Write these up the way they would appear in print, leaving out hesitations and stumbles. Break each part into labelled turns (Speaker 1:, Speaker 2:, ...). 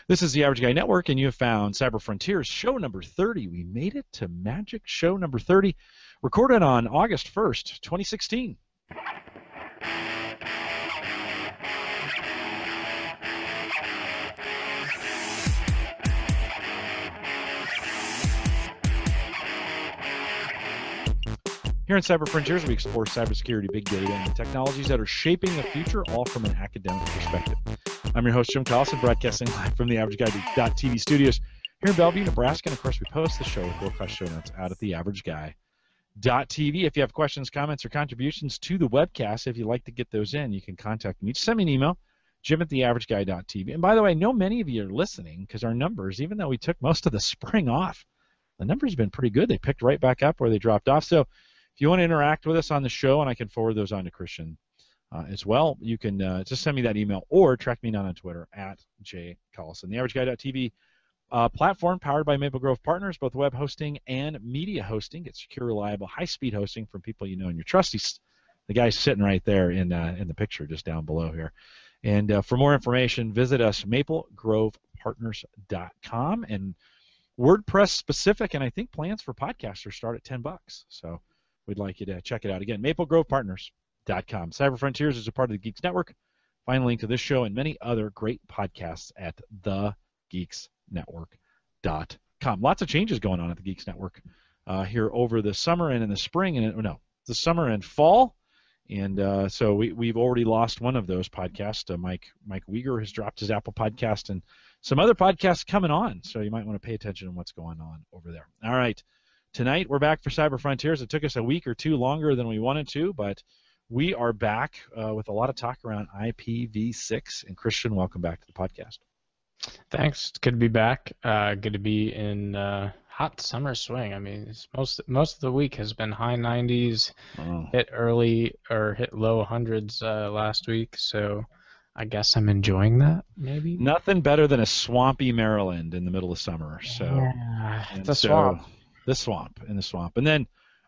Speaker 1: This is the Average Guy Network, and you have found Cyber Frontiers show number 30. We made it to Magic show number 30, recorded on August 1st, 2016. Here in Cyber Frontiers, we explore cybersecurity, big data, and the technologies that are shaping the future, all from an academic perspective. I'm your host, Jim Collison, broadcasting live from the AverageGuy.tv studios here in Bellevue, Nebraska. And, of course, we post the show with world-class show notes out at the AverageGuy.tv. If you have questions, comments, or contributions to the webcast, if you'd like to get those in, you can contact me. Just send me an email, Jim at the AverageGuy.tv. And, by the way, I know many of you are listening because our numbers, even though we took most of the spring off, the numbers have been pretty good. They picked right back up where they dropped off. So if you want to interact with us on the show, and I can forward those on to Christian as well, you can just send me that email or track me down on Twitter at jcollison. The AverageGuy.tv platform powered by Maple Grove Partners, both web hosting and media hosting. Get secure, reliable, high-speed hosting from people you know and you trust. The guy's sitting right there in the picture just down below here. And for more information, visit us, maplegrovepartners.com. And WordPress specific, and I think plans for podcasters start at $10. So we'd like you to check it out. Again, maplegrovepartners.com. Cyber Frontiers is a part of the Geeks Network. Find a link to this show and many other great podcasts at thegeeksnetwork.com. Lots of changes going on at the Geeks Network here over the summer and in the spring, the summer and fall. And so we've already lost one of those podcasts. Mike Uyghur has dropped his Apple podcast, and some other podcasts coming on. So you might want to pay attention to what's going on over there. All right. Tonight, we're back for Cyber Frontiers. It took us a week or two longer than we wanted to, but we are back with a lot of talk around IPv6. And Christian, welcome back to the podcast.
Speaker 2: Thanks. It's good to be back. Good to be in hot summer swing. I mean, most of the week has been high 90s, hit low hundreds last week. So I guess I'm enjoying that. Maybe
Speaker 1: nothing better than a swampy Maryland in the middle of summer. So
Speaker 2: yeah, the swamp.
Speaker 1: The swamp. And then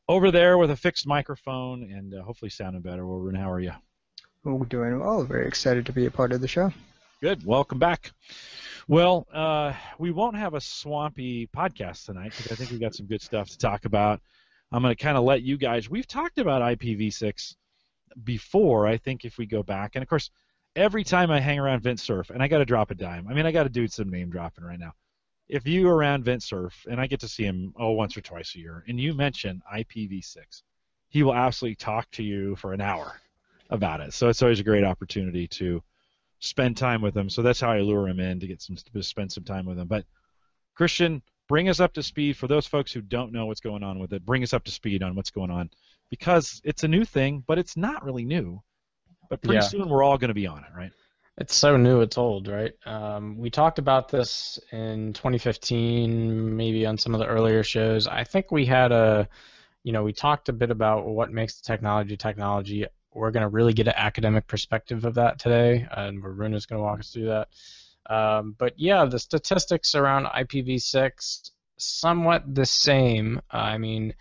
Speaker 1: over there with a fixed microphone and hopefully sounding better. Well, Rune, how are you?
Speaker 3: Oh, we're doing well. Very excited to be a part of the show.
Speaker 1: Good. Welcome back. Well, we won't have a swampy podcast tonight because I think we got some good stuff to talk about. I'm going to kind of let you guys. We've talked about IPv6 before, I think, if we go back. And, of course, every time I hang around VintSurf, and I got to drop a dime. I mean, I got to do some name dropping right now. If you are around VintSurf, and I get to see him once or twice a year, and you mention IPv6, he will absolutely talk to you for an hour about it. So it's always a great opportunity to spend time with him. So that's how I lure him in to spend some time with him. But Christian, bring us up to speed for those folks who don't know what's going on with it. Bring us up to speed on what's going on because it's a new thing, but it's not really new. But pretty soon we're all going to be on it, right?
Speaker 2: It's so new, it's old, right? We talked about this in 2015, maybe on some of the earlier shows. I think we had we talked a bit about what makes the technology. We're going to really get an academic perspective of that today, and Runa's going to walk us through that. But yeah, the statistics around IPv6, somewhat the same. In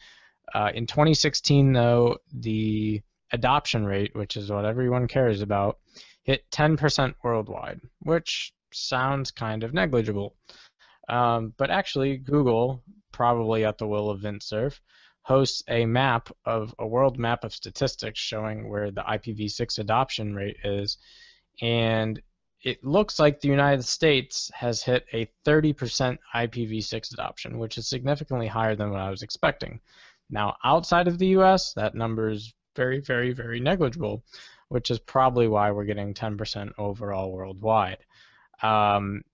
Speaker 2: 2016, though, the adoption rate, which is what everyone cares about, hit 10% worldwide, which sounds kind of negligible. But actually, Google, probably at the will of VintSurf, hosts a world map of statistics showing where the IPv6 adoption rate is. And it looks like the United States has hit a 30% IPv6 adoption, which is significantly higher than what I was expecting. Now, outside of the US, that number is very, very, very negligible, which is probably why we're getting 10% overall worldwide.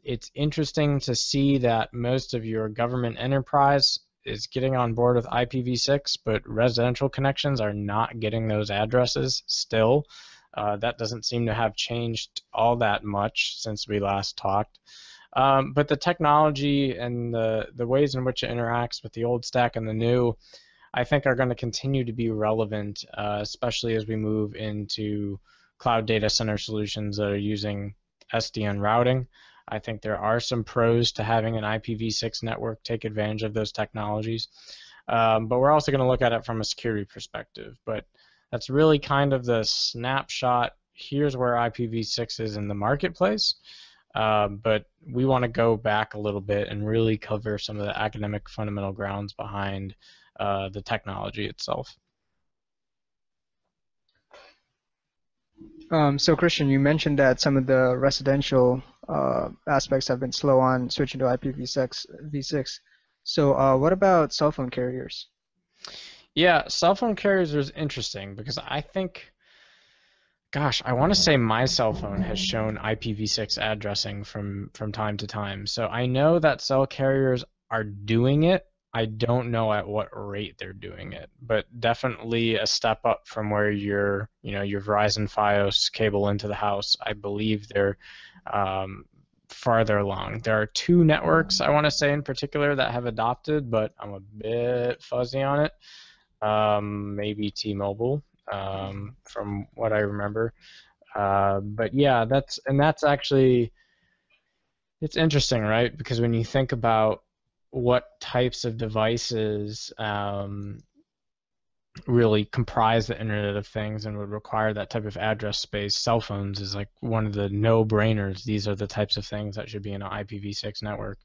Speaker 2: It's interesting to see that most of your government enterprise is getting on board with IPv6, but residential connections are not getting those addresses still. That doesn't seem to have changed all that much since we last talked. But the technology and the ways in which it interacts with the old stack and the new, I think are going to continue to be relevant, especially as we move into cloud data center solutions that are using SDN routing. I think there are some pros to having an IPv6 network take advantage of those technologies. But we're also going to look at it from a security perspective. But that's really kind of the snapshot. Here's where IPv6 is in the marketplace. But we want to go back a little bit and really cover some of the academic fundamental grounds behind the technology itself.
Speaker 3: So Christian, you mentioned that some of the residential aspects have been slow on switching to IPv6 v6. So what about cell phone carriers?
Speaker 2: Yeah, cell phone carriers is interesting because I think, gosh, I want to say my cell phone has shown IPv6 addressing from time to time. So I know that cell carriers are doing it. I don't know at what rate they're doing it, but definitely a step up from where your Verizon Fios cable into the house. I believe they're farther along. There are two networks I want to say in particular that have adopted, but I'm a bit fuzzy on it. Maybe T-Mobile, from what I remember. But yeah, that's actually, it's interesting, right? Because when you think about what types of devices really comprise the Internet of Things and would require that type of address space, cell phones is like one of the no-brainers. These are the types of things that should be in an IPv6 network.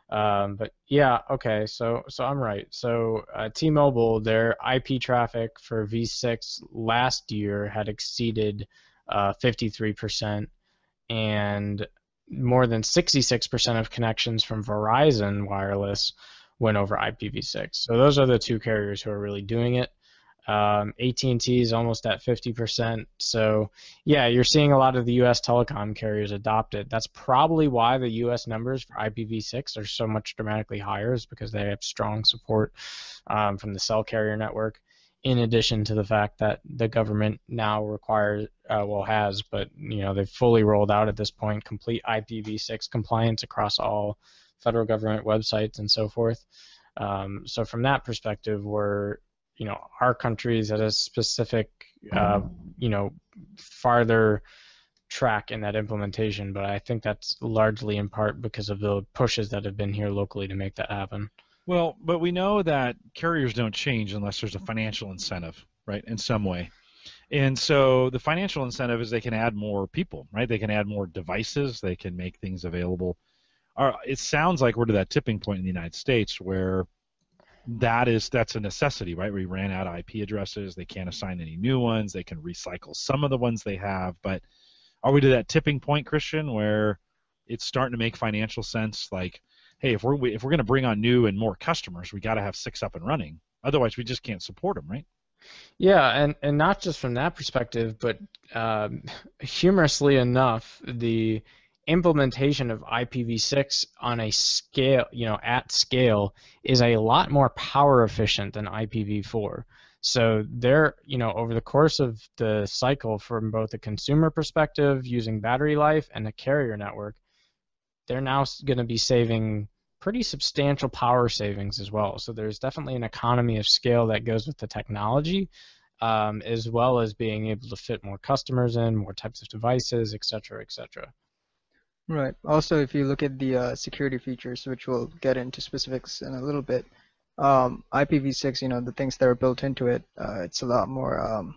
Speaker 2: But yeah, okay, so I'm right. So T-Mobile, their IP traffic for V6 last year had exceeded 53%, and more than 66% of connections from Verizon Wireless went over IPv6. So those are the two carriers who are really doing it. AT&T is almost at 50%. So yeah, you're seeing a lot of the U.S. telecom carriers adopt it. That's probably why the U.S. numbers for IPv6 are so much dramatically higher, is because they have strong support from the cell carrier network, in addition to the fact that the government now requires, has, but they've fully rolled out at this point, complete IPv6 compliance across all federal government websites and so forth. So from that perspective, our country is at a specific, farther track in that implementation, but I think that's largely in part because of the pushes that have been here locally to make that happen.
Speaker 1: Well, but we know that carriers don't change unless there's a financial incentive, right, in some way. And so the financial incentive is they can add more people, right? They can add more devices. They can make things available. It sounds like we're to that tipping point in the United States where that's a necessity, right? We ran out of IP addresses. They can't assign any new ones. They can recycle some of the ones they have. But are we to that tipping point, Christian, where it's starting to make financial sense? Like, hey, if we're going to bring on new and more customers, we got to have 6 up and running. Otherwise, we just can't support them, right?
Speaker 2: Yeah, and not just from that perspective, but humorously enough, the implementation of IPv6 on a scale, at scale, is a lot more power efficient than IPv4. So over the course of the cycle, from both a consumer perspective, using battery life, and the carrier network, they're now going to be saving pretty substantial power savings as well. So there's definitely an economy of scale that goes with the technology, as well as being able to fit more customers in, more types of devices, et cetera, et cetera.
Speaker 3: Right. Also, if you look at the security features, which we'll get into specifics in a little bit, IPv6, the things that are built into it, it's a lot more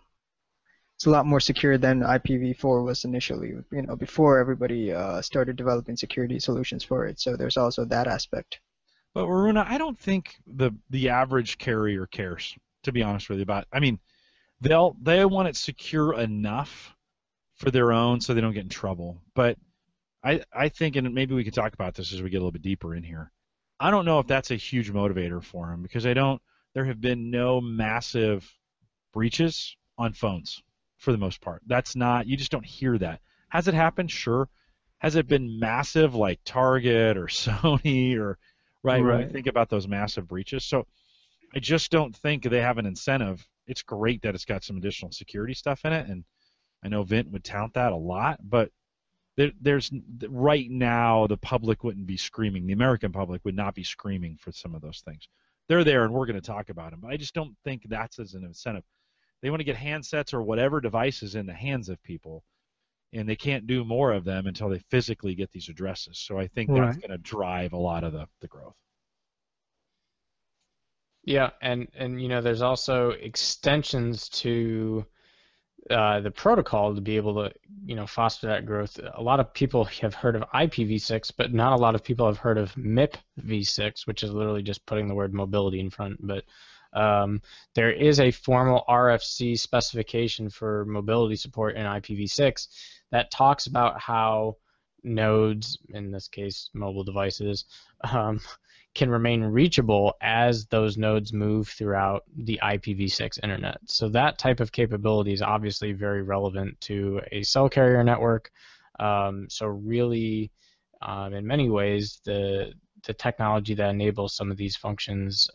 Speaker 3: secure than IPv4 was initially, before everybody started developing security solutions for it. So there's also that aspect.
Speaker 1: But Varuna, I don't think the average carrier cares, to be honest with you. They want it secure enough for their own so they don't get in trouble. But I think, and maybe we could talk about this as we get a little bit deeper in here, I don't know if that's a huge motivator for them, because there have been no massive breaches on phones for the most part. You just don't hear that. Has it happened? Sure. Has it been massive like Target or Sony or, right, when we think about those massive breaches? So I just don't think they have an incentive. It's great that it's got some additional security stuff in it, and I know Vint would tout that a lot, but there's right now the public wouldn't be screaming. The American public would not be screaming for some of those things. They're there, and we're going to talk about them, but I just don't think that's as an incentive. They want to get handsets or whatever devices in the hands of people, and they can't do more of them until they physically get these addresses. So I think that's going to drive a lot of the growth.
Speaker 2: Yeah, and there's also extensions to the protocol to be able to, foster that growth. A lot of people have heard of IPv6, but not a lot of people have heard of MIPv6, which is literally just putting the word mobility in front. But there is a formal RFC specification for mobility support in IPv6 that talks about how nodes, in this case mobile devices, can remain reachable as those nodes move throughout the IPv6 internet. So that type of capability is obviously very relevant to a cell carrier network. So really, in many ways, the technology that enables some of these functions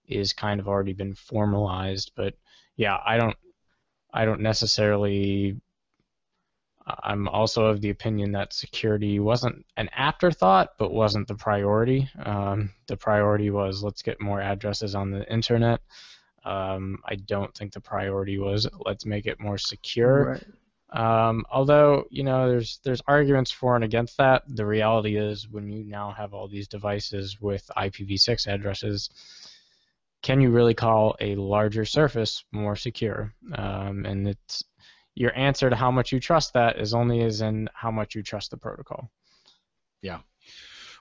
Speaker 2: is kind of already been formalized. But yeah, I don't necessarily. I'm also of the opinion that security wasn't an afterthought, but wasn't the priority. The priority was let's get more addresses on the internet. I don't think the priority was let's make it more secure.
Speaker 3: Right.
Speaker 2: Although there's arguments for and against that. The reality is when you now have all these devices with IPv6 addresses, can you really call a larger surface more secure? And it's your answer to how much you trust that is only as in how much you trust the protocol.
Speaker 1: Yeah.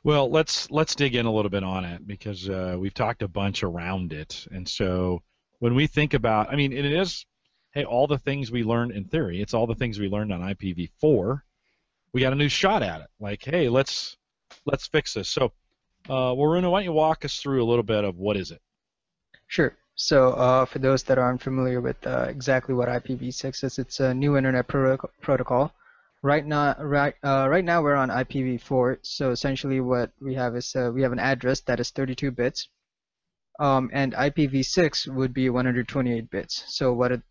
Speaker 1: Well, let's dig in a little bit on it because we've talked a bunch around it, and so when we think about, I mean, it is, hey, all the things we learned in theory, it's all the things we learned on IPv4. We got a new shot at it. Like, hey, let's fix this. So, Waruna, why don't you walk us through a little bit of what is it?
Speaker 3: Sure. So for those that aren't familiar with exactly what IPv6 is, it's a new internet protocol. Right now we're on IPv4. So essentially, what we have is we have an address that is 32 bits, and IPv6 would be 128 bits. So what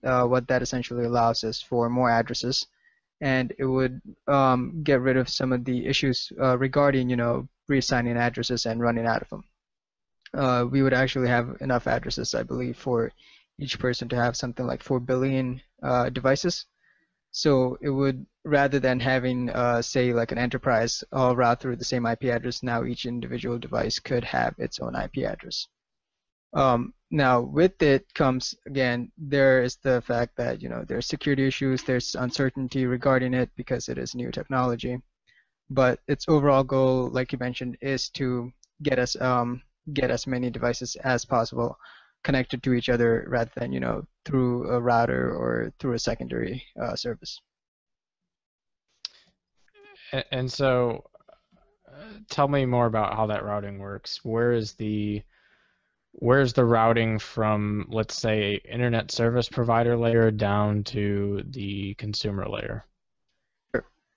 Speaker 3: that essentially allows is for more addresses, and it would get rid of some of the issues regarding reassigning addresses and running out of them. We would actually have enough addresses, I believe, for each person to have something like 4 billion devices. So it would, rather than having, say, like an enterprise all route through the same IP address, now each individual device could have its own IP address. Now, with it comes, again, there is the fact that, there's security issues, there's uncertainty regarding it because it is new technology. But its overall goal, like you mentioned, is to get as many devices as possible connected to each other rather than through a router or through a secondary service.
Speaker 2: And so tell me more about how that routing works. Where's the routing from, let's say, internet service provider layer down to the consumer layer?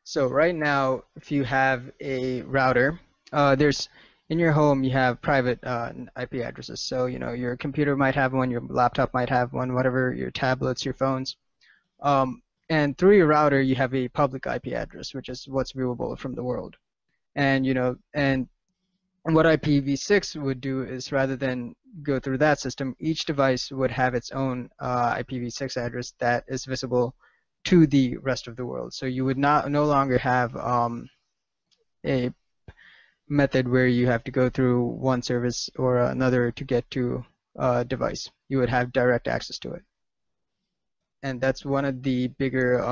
Speaker 3: So right now, if you have a router, there's in your home you have private IP addresses. So your computer might have one, your laptop might have one, whatever, your tablets, your phones. And through your router you have a public IP address, which is what's viewable from the world. And and what IPv6 would do is, rather than go through that system, each device would have its own IPv6 address that is visible to the rest of the world. So you would no longer have a method where you have to go through one service or another to get to a device. You would have direct access to it. And that's one of the bigger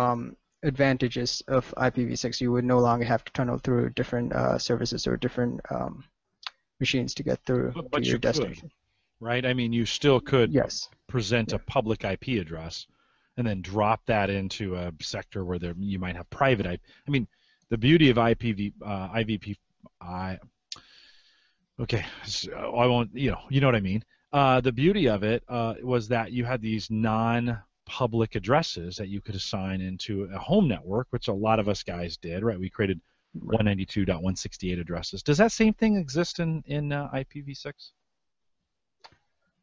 Speaker 3: advantages of IPv6. You would no longer have to tunnel through different services or different machines to get through
Speaker 1: but
Speaker 3: to your
Speaker 1: you
Speaker 3: destination.
Speaker 1: Could, right? I mean, you still could present
Speaker 3: Yeah.
Speaker 1: a public IP address and then drop that into a sector where you might have private IP. I mean, the beauty of okay, so I won't, you know what I mean. The beauty of it was that you had these non-public addresses that you could assign into a home network, which a lot of us guys did, right? We created 192.168 addresses. Does that same thing exist in IPv6?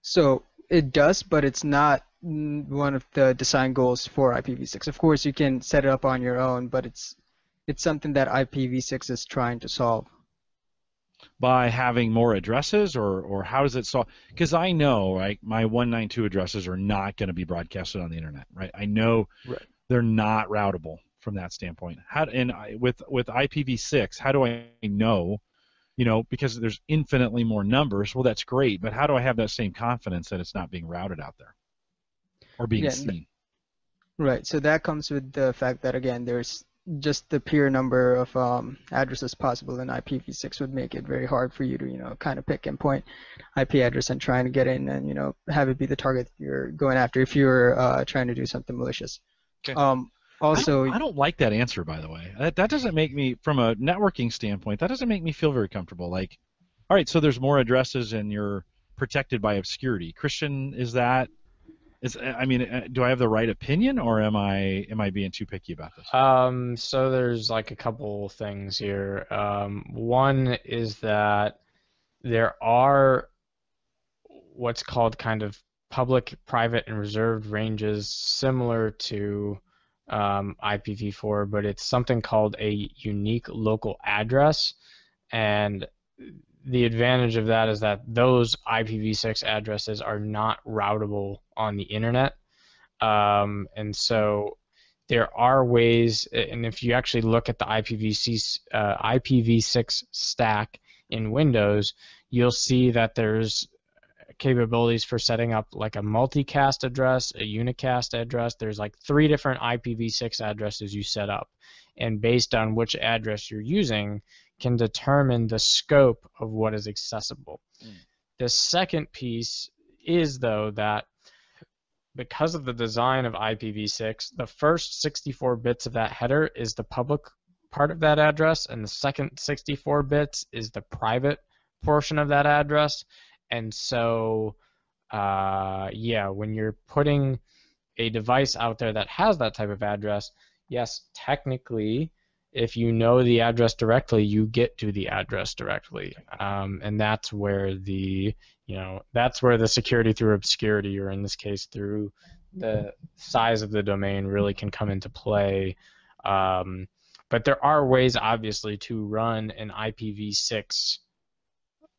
Speaker 3: So it does, but it's not one of the design goals for IPv6. Of course, you can set it up on your own, but it's something that IPv6 is trying to solve.
Speaker 1: By having more addresses, or how does it solve? Because I know, right, my 192 addresses are not going to be broadcasted on the internet, right? I know they're not routable from that standpoint. With IPv6, how do I know? Because there's infinitely more numbers. Well, that's great, but how do I have that same confidence that it's not being routed out there or being seen?
Speaker 3: Right. So that comes with the fact that again, there's just the pure number of addresses possible in IPv6 would make it very hard for you to, kind of pick and point IP address and trying to get in and, have it be the target you're going after if you're trying to do something malicious.
Speaker 1: Okay.
Speaker 3: Also,
Speaker 1: I don't like that answer, by the way. That doesn't make me, from a networking standpoint, that doesn't make me feel very comfortable. Like, all right, so there's more addresses and you're protected by obscurity. Christian, I mean, do I have the right opinion, or am I being too picky about this?
Speaker 2: So there's like a couple things here. One is that there are what's called kind of public, private, and reserved ranges similar to IPv4, but it's something called a unique local address, and the advantage of that is that those IPv6 addresses are not routable on the internet, and so there are ways, and if you actually look at the IPv6 stack in Windows, you'll see that there's capabilities for setting up like a multicast address, a unicast address. There's like 3 different IPv6 addresses you set up, and based on which address you're using can determine the scope of what is accessible. The second piece is, though, that because of the design of IPv6, the first 64 bits of that header is the public part of that address, and the second 64 bits is the private portion of that address. And so, yeah, when you're putting a device out there that has that type of address, yes, technically, if you know the address directly, you get to the address directly, and that's where the security through obscurity, or in this case through the size of the domain, really can come into play. But there are ways, obviously, to run an IPv6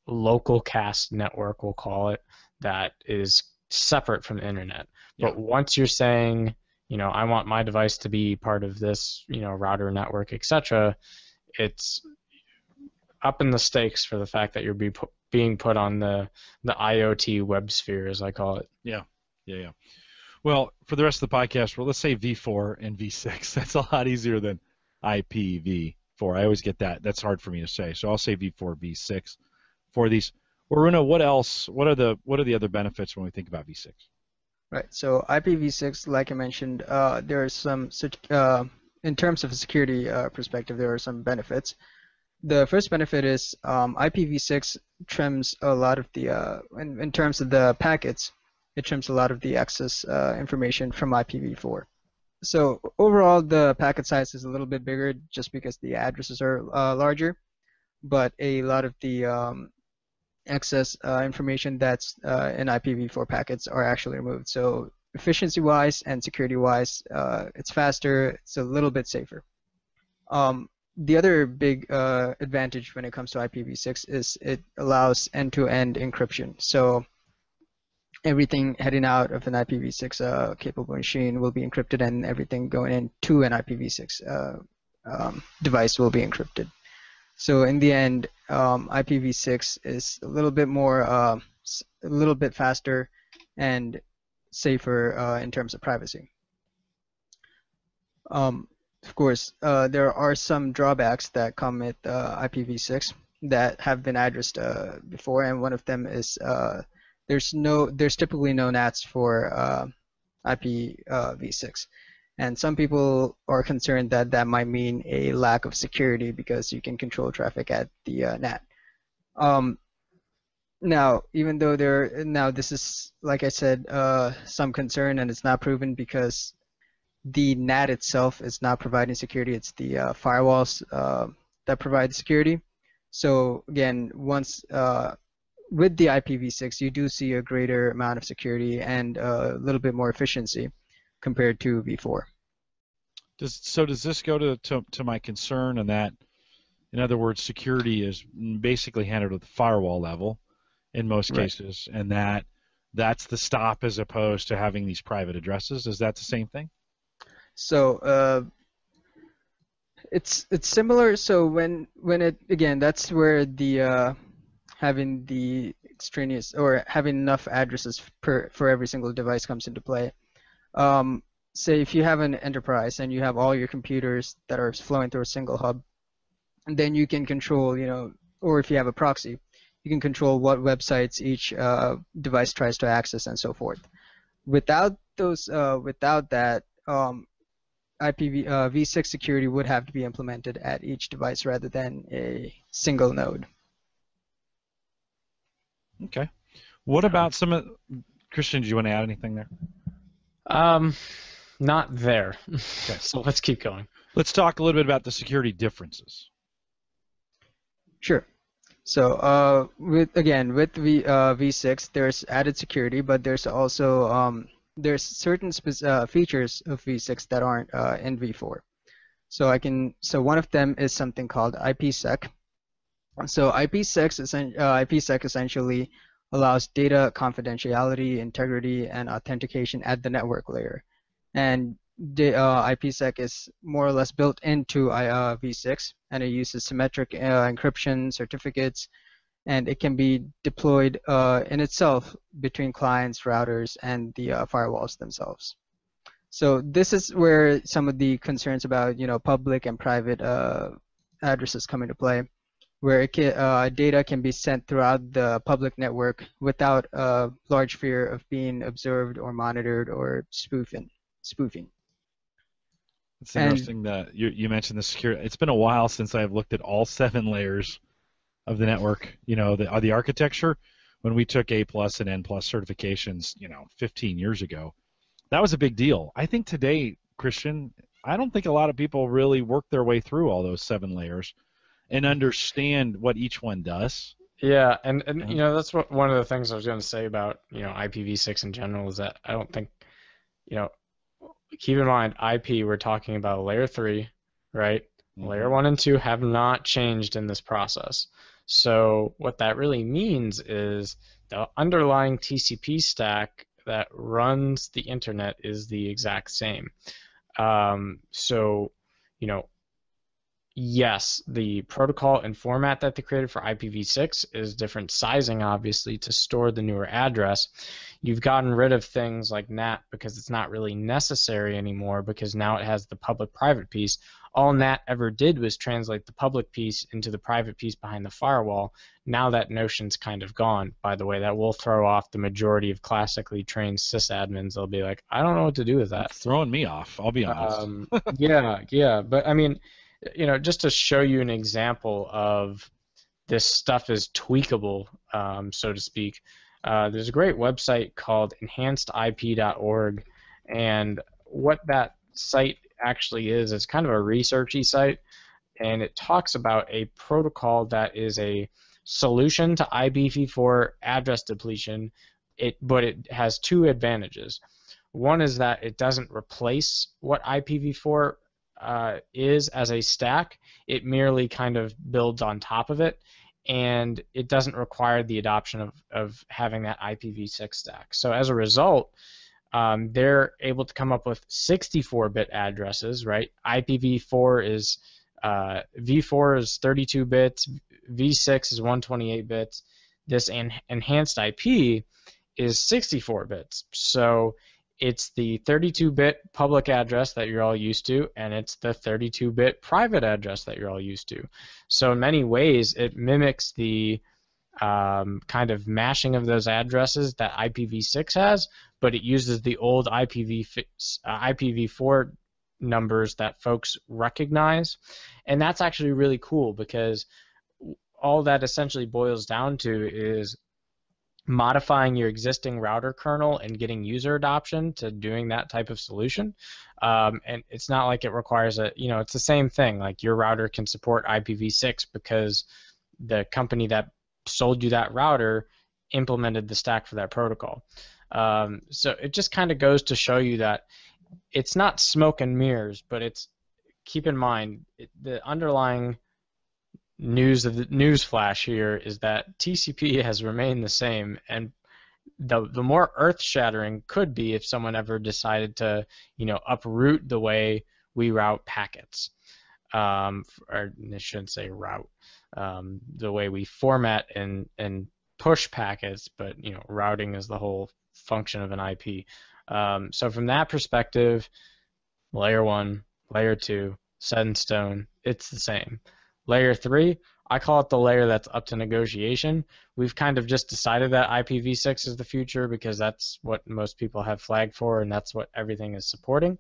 Speaker 2: local cast network, we'll call it, that is separate from the internet. But once you're saying, I want my device to be part of this, router network, etc., it's up in the stakes for the fact that you're being put on the IoT web sphere, as I call it.
Speaker 1: Yeah. Well, for the rest of the podcast, let's say V4 and V6. That's a lot easier than IPv4. I always get that. That's hard for me to say. So I'll say V4, V6 for these. Aruna, what else? What are the other benefits when we think about V6?
Speaker 3: Right. So IPv6, like I mentioned, there are some in terms of a security perspective, there are some benefits. The first benefit is IPv6 trims a lot of the in terms of the packets, it trims a lot of the access information from IPv4. So overall, the packet size is a little bit bigger just because the addresses are larger, but a lot of the excess information that's in IPv4 packets are actually removed. So efficiency-wise and security-wise, it's faster, it's a little bit safer. The other big advantage when it comes to IPv6 is it allows end-to-end encryption. So everything heading out of an IPv6 capable machine will be encrypted, and everything going into an IPv6 device will be encrypted. So in the end, IPv6 is a little bit more, a little bit faster and safer in terms of privacy. Of course, there are some drawbacks that come with IPv6 that have been addressed before, and one of them is there's typically no NATs for IPv6. And some people are concerned that that might mean a lack of security because you can control traffic at the NAT. Now, even though this is, like I said, some concern, and it's not proven because the NAT itself is not providing security. It's the firewalls that provide security. So again, once with the IPv6, you do see a greater amount of security and a little bit more efficiency compared to V4.
Speaker 1: Does this go to my concern in that, in other words, security is basically handled at the firewall level in most cases, and that's the stop as opposed to having these private addresses? Is that the same thing?
Speaker 3: So it's similar. So when it, again, that's where the having the extraneous or having enough addresses for every single device comes into play. say if you have an enterprise and you have all your computers that are flowing through a single hub, then you can control, or if you have a proxy, you can control what websites each device tries to access and so forth. Without that, IPv6 security would have to be implemented at each device rather than a single node.
Speaker 1: Okay. What about Christian, do you want to add anything there?
Speaker 2: Not there.
Speaker 1: Okay.
Speaker 2: So let's keep going.
Speaker 1: Let's talk a little bit about the security differences.
Speaker 3: Sure. So with V6, there's added security, but there's also there's certain features of V6 that aren't in V4. So one of them is something called IPsec. So IPsec essentially allows data confidentiality, integrity, and authentication at the network layer. And IPsec is more or less built into V6, and it uses symmetric encryption certificates, and it can be deployed in itself between clients, routers, and the firewalls themselves. So this is where some of the concerns about public and private addresses come into play, where data can be sent throughout the public network without a large fear of being observed or monitored or spoofing.
Speaker 1: It's interesting that you mentioned the security. It's been a while since I've looked at all 7 layers of the network. The architecture. When we took A+ and N+ certifications, 15 years ago, that was a big deal. I think today, Christian, I don't think a lot of people really work their way through all those 7 layers and understand what each one does.
Speaker 2: Yeah, and that's one of the things I was going to say about IPv6 in general is that I don't think keep in mind IP, we're talking about layer 3, right? Mm-hmm. Layer 1 and 2 have not changed in this process. So what that really means is the underlying TCP stack that runs the internet is the exact same. Yes, the protocol and format that they created for IPv6 is different sizing, obviously, to store the newer address. You've gotten rid of things like NAT because it's not really necessary anymore because now it has the public-private piece. All NAT ever did was translate the public piece into the private piece behind the firewall. Now that notion's kind of gone. By the way, that will throw off the majority of classically trained sysadmins. They'll be like, I don't know what to do with that.
Speaker 1: It's throwing me off, I'll be honest.
Speaker 2: Yeah, but I mean, just to show you an example of this stuff is tweakable, so to speak, there's a great website called enhancedip.org, and what that site actually is, it's kind of a researchy site, and it talks about a protocol that is a solution to IPv4 address depletion, but it has 2 advantages. One is that it doesn't replace what IPv4 is as a stack. It merely kind of builds on top of it, and it doesn't require the adoption of having that IPv6 stack. So as a result, they're able to come up with 64-bit addresses, right? IPv4 is V4 is 32 bits, V6 is 128 bits. This enhanced IP is 64 bits. So it's the 32-bit public address that you're all used to, and it's the 32-bit private address that you're all used to. So in many ways, it mimics the kind of mashing of those addresses that IPv6 has, but it uses the old IPv4 numbers that folks recognize. And that's actually really cool because all that essentially boils down to is modifying your existing router kernel and getting user adoption to doing that type of solution. And it's not like it requires it's the same thing. Like your router can support IPv6 because the company that sold you that router implemented the stack for that protocol. So it just kind of goes to show you that it's not smoke and mirrors, but keep in mind the underlying news flash here is that TCP has remained the same, and the more earth-shattering could be if someone ever decided to uproot the way we route packets, or I shouldn't say route, the way we format and push packets, but routing is the whole function of an IP. So from that perspective, layer 1, layer 2, set in stone, it's the same. Layer 3, I call it the layer that's up to negotiation. We've kind of just decided that IPv6 is the future because that's what most people have flagged for, and that's what everything is supporting.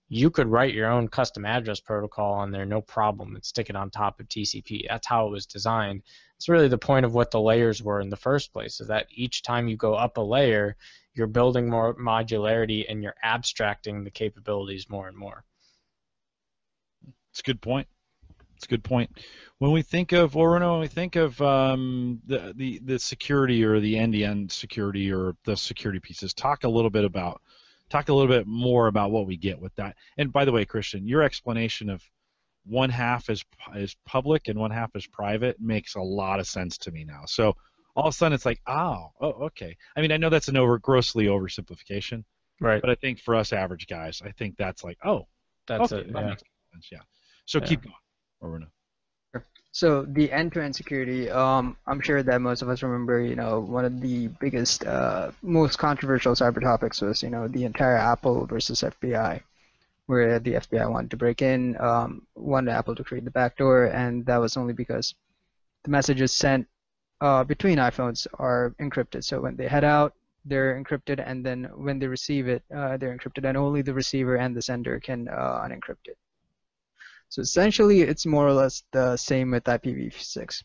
Speaker 2: You could write your own custom address protocol on there, no problem, and stick it on top of TCP. That's how it was designed. It's really the point of what the layers were in the first place, is that each time you go up a layer, you're building more modularity and you're abstracting the capabilities more and more.
Speaker 1: It's a good point. It's a good point. When we think of, or when we think of the security or the end-to-end security or the security pieces, talk a little bit more about what we get with that. And by the way, Christian, your explanation of one half is public and one half is private makes a lot of sense to me now. So all of a sudden it's like, oh, okay. I mean, I know that's an grossly oversimplification,
Speaker 2: right?
Speaker 1: But I think for us average guys, I think that's like, oh,
Speaker 2: that's
Speaker 1: okay,
Speaker 2: it.
Speaker 1: That makes sense. Yeah. So keep going, Oruna.
Speaker 3: So the end-to-end security, I'm sure that most of us remember, one of the biggest, most controversial cyber topics was, the entire Apple versus FBI, where the FBI wanted to break in, wanted Apple to create the backdoor, and that was only because the messages sent between iPhones are encrypted. So when they head out, they're encrypted, and then when they receive it, they're encrypted, and only the receiver and the sender can unencrypt it. So essentially, it's more or less the same with IPv6.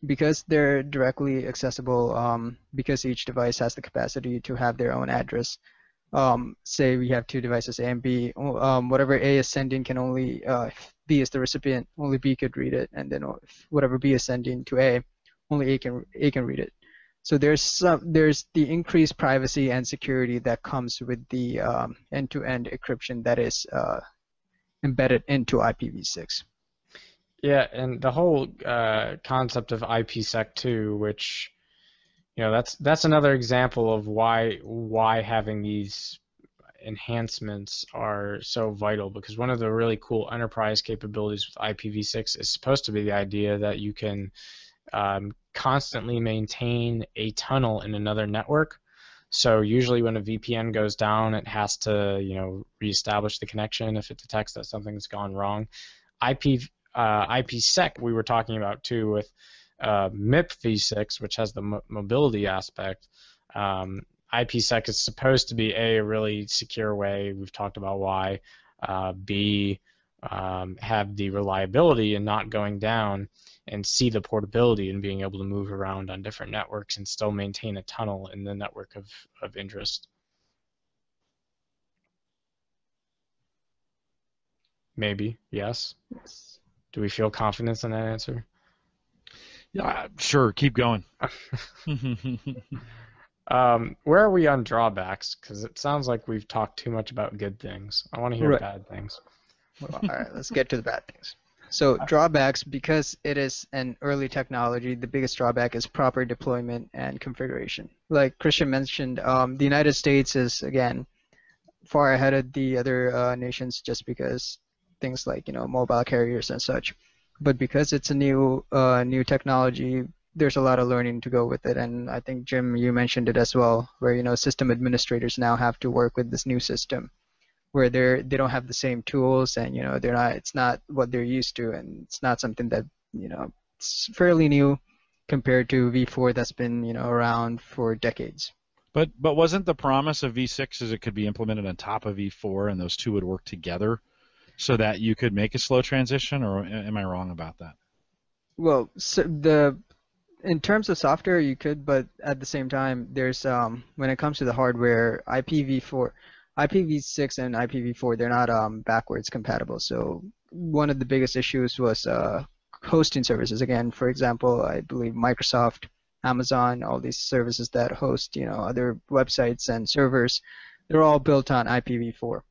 Speaker 3: Because they're directly accessible, because each device has the capacity to have their own address. Say we have two devices, A and B. Whatever A is sending can only, if B is the recipient, only B could read it, and then if whatever B is sending to A, only A can read it. So there's the increased privacy and security that comes with the end-to-end encryption that is embedded into IPv6.
Speaker 2: Yeah, and the whole concept of IPsec 2, which that's another example of why having these enhancements are so vital, because one of the really cool enterprise capabilities with IPv6 is supposed to be the idea that you can constantly maintain a tunnel in another network. So usually when a VPN goes down, it has to reestablish the connection if it detects that something's gone wrong. IPsec we were talking about too with MIPv6, which has the mobility aspect. IPsec is supposed to be a really secure way. We've talked about why. B, have the reliability and not going down, and C, the portability and being able to move around on different networks and still maintain a tunnel in the network of interest. Maybe, yes. Do we feel confidence in that answer?
Speaker 1: Yeah, sure. Keep going.
Speaker 2: Where are we on drawbacks? Because it sounds like we've talked too much about good things. I want to hear bad things.
Speaker 3: Well, all right, let's get to the bad things. So drawbacks, because it is an early technology, the biggest drawback is proper deployment and configuration. Like Christian mentioned, the United States is, again, far ahead of the other nations just because things like mobile carriers and such. But because it's a new technology, there's a lot of learning to go with it. And I think, Jim, you mentioned it as well, where system administrators now have to work with this new system, where they don't have the same tools, and it's not what they're used to, and it's not something that it's fairly new compared to V4 that's been around for decades.
Speaker 1: But wasn't the promise of V6 is it could be implemented on top of V4 and those two would work together so that you could make a slow transition, or am I wrong about that?
Speaker 3: Well, so in terms of software you could, but at the same time there's when it comes to the hardware, IPv6 and IPv4, they're not backwards compatible. So one of the biggest issues was hosting services. Again, for example, I believe Microsoft, Amazon, all these services that host other websites and servers, they're all built on IPv4.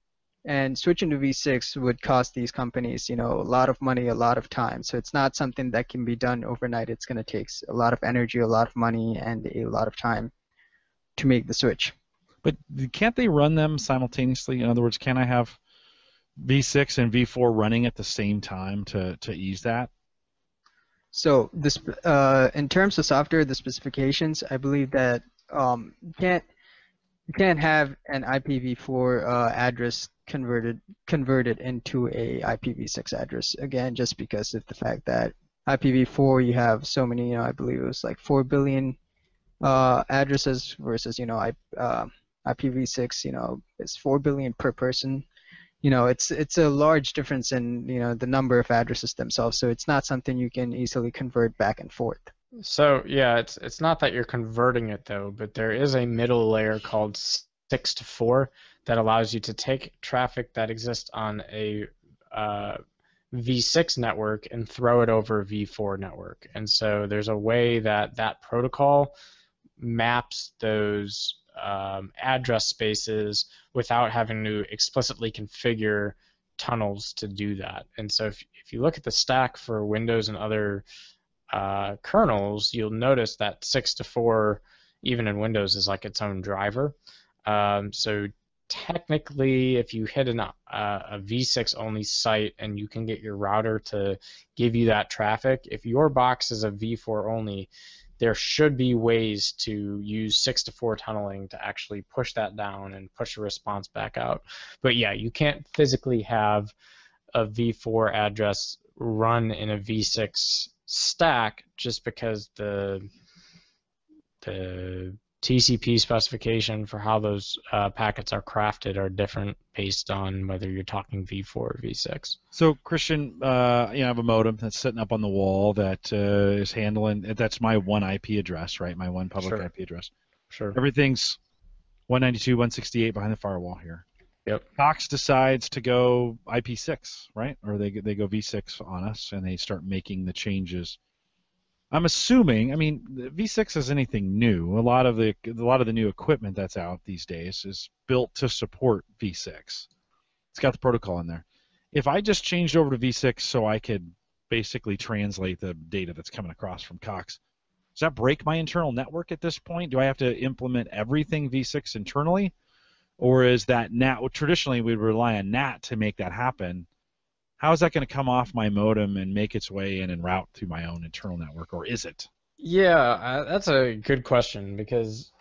Speaker 3: And switching to V6 would cost these companies a lot of money, a lot of time. So it's not something that can be done overnight. It's going to take a lot of energy, a lot of money, and a lot of time to make the switch.
Speaker 1: But can't they run them simultaneously? In other words, can I have V6 and V4 running at the same time to ease that?
Speaker 3: So this, in terms of software, the specifications, I believe that You can't have an IPv4 address converted into a IPv6 address again, just because of the fact that IPv4 you have so many, I believe it was like 4 billion addresses versus IPv6, it's 4 billion per person. It's a large difference in the number of addresses themselves, so it's not something you can easily convert back and forth.
Speaker 2: So yeah, it's not that you're converting it though, but there is a middle layer called 6 to 4 that allows you to take traffic that exists on a v6 network and throw it over a v4 network. And so there's a way that that protocol maps those address spaces without having to explicitly configure tunnels to do that. And so if you look at the stack for Windows and other kernels, you'll notice that 6 to 4, even in Windows, is like its own driver. So technically, if you hit a v6 only site and you can get your router to give you that traffic, if your box is a v4 only, there should be ways to use 6 to 4 tunneling to actually push that down and push a response back out. But yeah, you can't physically have a v4 address run in a v6 stack just because the TCP specification for how those packets are crafted are different based on whether you're talking v4 or v6.
Speaker 1: So Christian, I have a modem that's sitting up on the wall that is handling. That's my one IP address, right? My one public IP address.
Speaker 2: Sure.
Speaker 1: Everything's 192.168 behind the firewall here.
Speaker 2: Yep.
Speaker 1: Cox decides to go IP6, right? Or they go v6 on us, and they start making the changes. I'm assuming, v6 is anything new. A lot of the new equipment that's out these days is built to support v6. It's got the protocol in there. If I just changed over to v6 so I could basically translate the data that's coming across from Cox, does that break my internal network at this point? Do I have to implement everything v6 internally? Or is that NAT? Well, traditionally, we'd rely on NAT to make that happen. How is that going to come off my modem and make its way in and route through my own internal network, or is it?
Speaker 2: Yeah, that's a good question because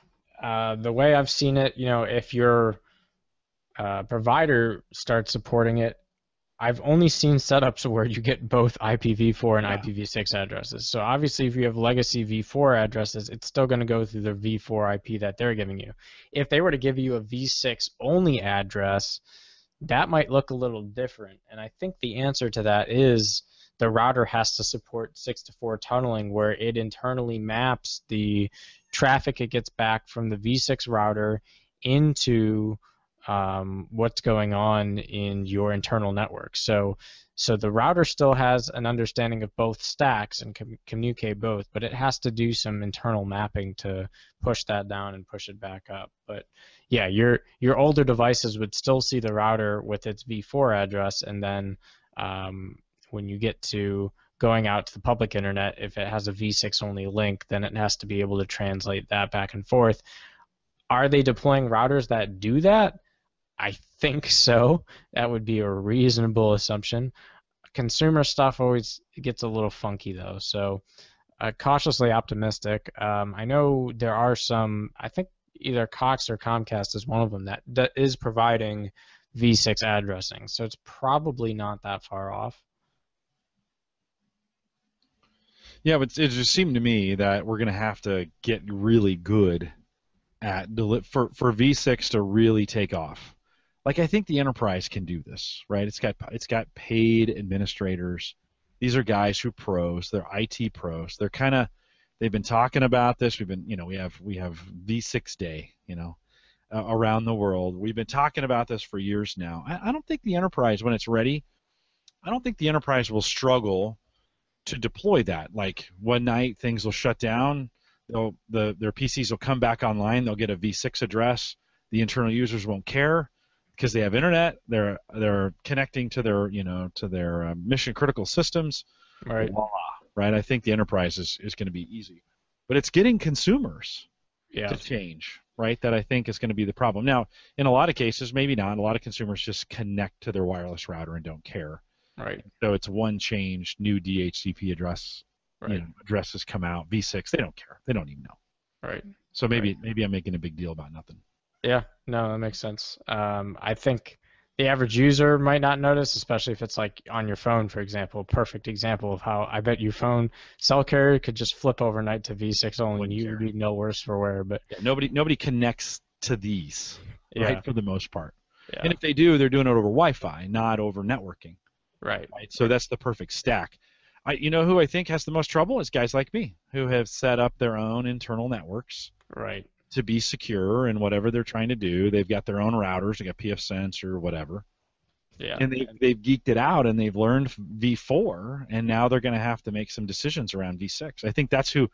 Speaker 2: the way I've seen it, if your provider starts supporting it, I've only seen setups where you get both IPv4 and IPv6 addresses. So obviously, if you have legacy v4 addresses, it's still going to go through the v4 IP that they're giving you. If they were to give you a v6 only address, that might look a little different. And I think the answer to that is the router has to support 6 to 4 tunneling, where it internally maps the traffic it gets back from the v6 router into what's going on in your internal network. So the router still has an understanding of both stacks and can communicate both, but it has to do some internal mapping to push that down and push it back up. But yeah, your older devices would still see the router with its v4 address, and then when you get to going out to the public internet, if it has a v6 only link, then it has to be able to translate that back and forth. Are they deploying routers that do that? I think so. That would be a reasonable assumption. Consumer stuff always gets a little funky though, so cautiously optimistic. I know there are some, I think either Cox or Comcast is one of them that is providing v6 addressing, so it's probably not that far off.
Speaker 1: Yeah, but it just seemed to me that we're going to have to get really good at for v6 to really take off. Like, I think the enterprise can do this, right? It's got paid administrators. These are guys who pros. They're IT pros. They've been talking about this. We have v6 day, around the world. We've been talking about this for years now. I don't think the enterprise, when it's ready, I don't think the enterprise will struggle to deploy that. Like, one night things will shut down. Their PCs will come back online. They'll get a v6 address. The internal users won't care, because they have internet, they're connecting to their mission critical systems.
Speaker 2: Right.
Speaker 1: Voila, right? I think the enterprise is going to be easy, but it's getting consumers to change, right? That I think is going to be the problem. Now, in a lot of cases, maybe not. A lot of consumers just connect to their wireless router and don't care.
Speaker 2: Right.
Speaker 1: So it's one change, new DHCP address. Right. Addresses come out, v6. They don't care. They don't even know.
Speaker 2: Right.
Speaker 1: So maybe I'm making a big deal about nothing.
Speaker 2: Yeah, no, that makes sense. I think the average user might not notice, especially if it's like on your phone, for example. Perfect example of how I bet your phone cell carrier could just flip overnight to V6 only, and
Speaker 1: Wouldn't
Speaker 2: you would
Speaker 1: care.
Speaker 2: be no worse for wear. But
Speaker 1: Yeah, nobody connects to these, right,
Speaker 2: yeah,
Speaker 1: for the most part. And
Speaker 2: yeah,
Speaker 1: if they do, they're doing it over Wi-Fi, not over networking,
Speaker 2: right,
Speaker 1: right? So that's the perfect stack. You know who I think has the most trouble is guys like me who have set up their own internal networks
Speaker 2: right,
Speaker 1: to be secure in whatever they're trying to do. They've got their own routers, they got PFSense or whatever,
Speaker 2: yeah.
Speaker 1: and they've geeked it out and they've learned V4, and now they're going to have to make some decisions around V6. I think that's the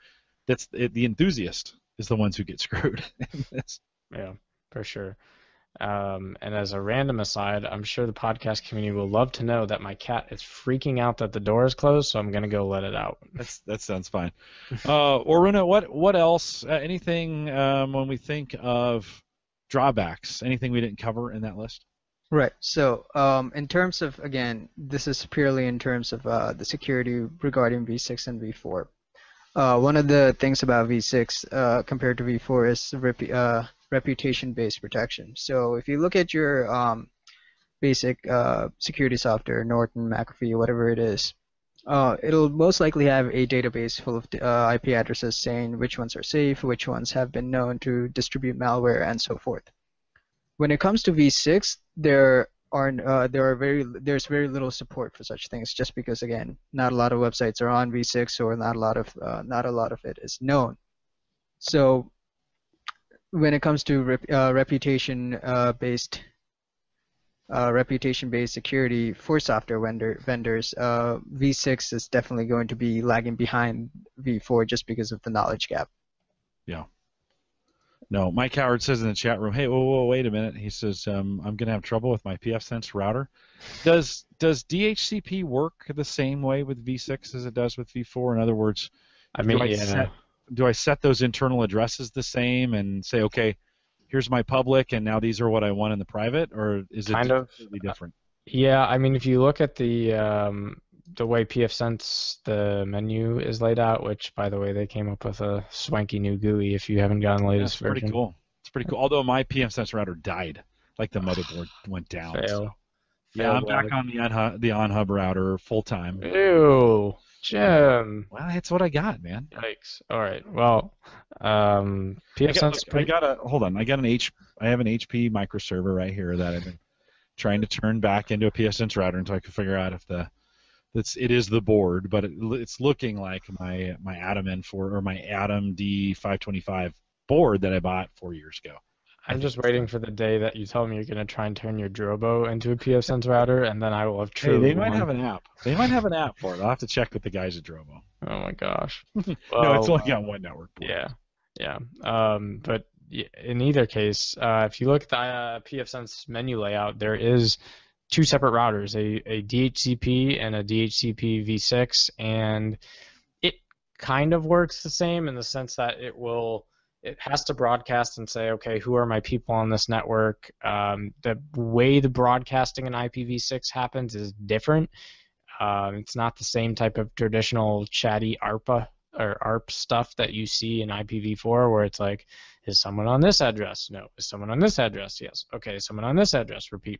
Speaker 1: enthusiast is the ones who get screwed in this.
Speaker 2: Yeah, for sure. And as a random aside, I'm sure the podcast community will love to know that my cat is freaking out that the door is closed, so I'm gonna go let it out.
Speaker 1: That sounds fine. Oruna, what else? Anything when we think of drawbacks? Anything we didn't cover in that list?
Speaker 3: Right. So, in terms of, again, this is purely in terms of the security regarding V6 and V4. One of the things about V6 compared to V4 is reputation-based protection. So, if you look at your basic security software, Norton, McAfee, whatever it is, it'll most likely have a database full of IP addresses saying which ones are safe, which ones have been known to distribute malware, and so forth. When it comes to V6, there's very little support for such things, just because, again, not a lot of websites are on V6, or not a lot of it is known. So when it comes to reputation-based security for software vendors, V6 is definitely going to be lagging behind V4 just because of the knowledge gap.
Speaker 1: Yeah. No, Mike Howard says in the chat room, "Hey, whoa, wait a minute." He says, "I'm going to have trouble with my PFSense router." Does DHCP work the same way with V6 as it does with V4? In other words,
Speaker 2: I mean, yeah,
Speaker 1: do I set those internal addresses the same and say, okay, here's my public, and now these are what I want in the private, or is it
Speaker 2: kind of.
Speaker 1: completely different?
Speaker 2: Yeah, I mean, if you look at the way pfSense the menu is laid out, which by the way they came up with a swanky new GUI if you haven't gotten the latest
Speaker 1: That's pretty
Speaker 2: version.
Speaker 1: cool. It's pretty cool. Although my PFSense router died, like the motherboard went down.
Speaker 2: Fail.
Speaker 1: So. Yeah, I'm back on the on-hub router full time.
Speaker 2: Ew, Jim.
Speaker 1: Well, that's what I got, man.
Speaker 2: Yikes. All right. Well, pfSense.
Speaker 1: Hold on. I have an HP microserver right here that I've been trying to turn back into a pfSense router until I can figure out if it is the board, but it's looking like my Atom N4 or my Atom D525 board that I bought 4 years ago.
Speaker 2: I'm just waiting for the day that you tell me you're going to try and turn your Drobo into a pfSense router, and then I will have truly
Speaker 1: Hey, they might have an app. They might have an app for it. I'll have to check with the guys at Drobo.
Speaker 2: Oh my gosh.
Speaker 1: No, it's only got one network board.
Speaker 2: Yeah. But in either case, if you look at the pfSense menu layout, there is two separate routers, a DHCP and a DHCP v6, and it kind of works the same in the sense that it has to broadcast and say, okay, who are my people on this network? The way the broadcasting in IPv6 happens is different. It's not the same type of traditional chatty ARPA or ARP stuff that you see in IPv4, where it's like, is someone on this address? No. Is someone on this address? Yes. Okay, someone on this address. Repeat.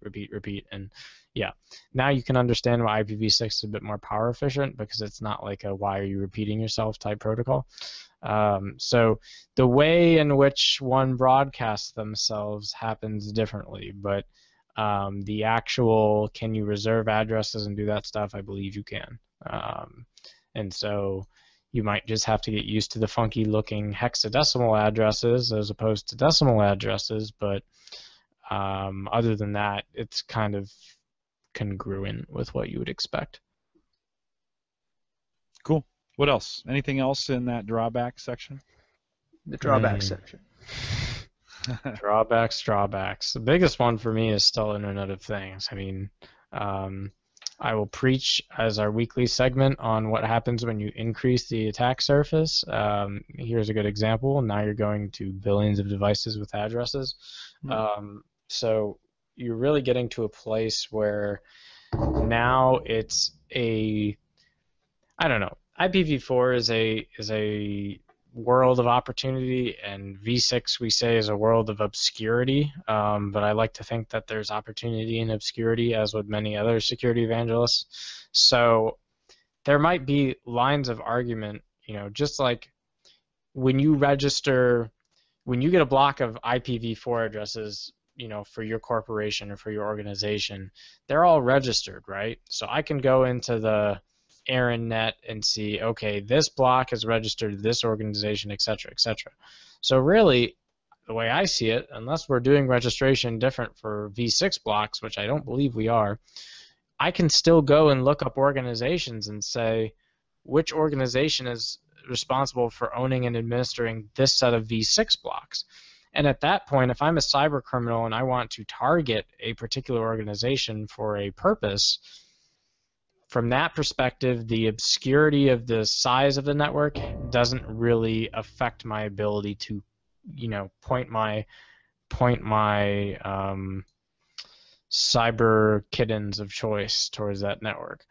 Speaker 2: And yeah, now you can understand why IPv6 is a bit more power efficient, because it's not like a why are you repeating yourself type protocol. So the way in which one broadcasts themselves happens differently, but the actual can you reserve addresses and do that stuff, I believe you can. And so you might just have to get used to the funky looking hexadecimal addresses as opposed to decimal addresses, but other than that, it's kind of congruent with what you would expect.
Speaker 1: Cool. What else? Anything else in that drawback section?
Speaker 3: The drawback section.
Speaker 2: Drawbacks. The biggest one for me is still Internet of Things. I mean, I will preach as our weekly segment on what happens when you increase the attack surface. Here's a good example. Now you're going to billions of devices with addresses. So you're really getting to a place where now it's I don't know. IPv4 is a world of opportunity, and V6 we say is a world of obscurity. But I like to think that there's opportunity in obscurity, as with many other security evangelists. So there might be lines of argument, just like when you register, when you get a block of IPv4 addresses, for your corporation or for your organization, they're all registered, right? So I can go into the AaronNet and see, okay, this block is registered to this organization, et cetera, et cetera. So really, the way I see it, unless we're doing registration different for V6 blocks, which I don't believe we are, I can still go and look up organizations and say, which organization is responsible for owning and administering this set of V6 blocks? And at that point, if I'm a cyber criminal and I want to target a particular organization for a purpose, from that perspective, the obscurity of the size of the network doesn't really affect my ability to, point my cyber kittens of choice towards that network.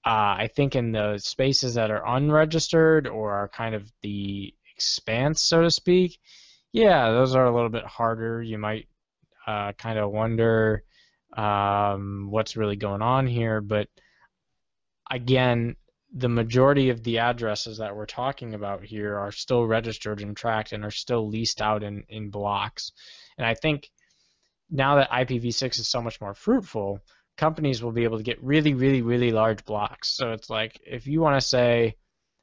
Speaker 2: I think in the spaces that are unregistered or are kind of the expanse, so to speak, yeah, those are a little bit harder. You might kind of wonder what's really going on here, but again, the majority of the addresses that we're talking about here are still registered and tracked and are still leased out in blocks. And I think now that IPv6 is so much more fruitful, companies will be able to get really, really, really large blocks. So it's like, if you want to say,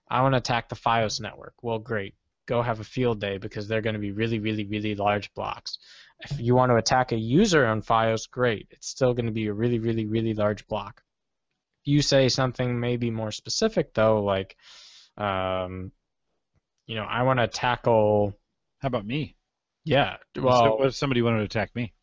Speaker 2: I want to attack the FiOS network, well, great. Go have a field day, because they're going to be really, really, really large blocks. If you want to attack a user on FiOS, great. It's still going to be a really, really, really large block. If you say something maybe more specific, though, like, I want to tackle...
Speaker 1: How about me?
Speaker 2: Yeah.
Speaker 1: Well, what if somebody wanted to attack me?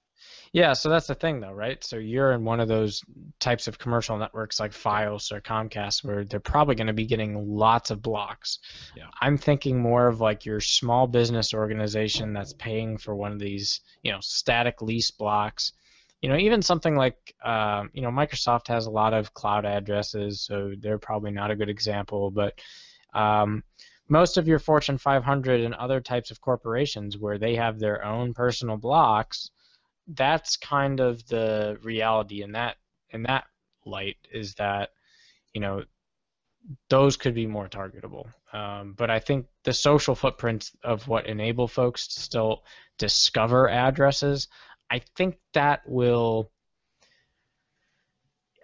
Speaker 2: Yeah, so that's the thing, though, right? So you're in one of those types of commercial networks like FiOS or Comcast where they're probably going to be getting lots of blocks.
Speaker 1: Yeah.
Speaker 2: I'm thinking more of like your small business organization that's paying for one of these, static lease blocks. Even something like, Microsoft has a lot of cloud addresses, so they're probably not a good example, but most of your Fortune 500 and other types of corporations where they have their own personal blocks, that's kind of the reality in that light, is that those could be more targetable. But I think the social footprint of what enable folks to still discover addresses, I think that will.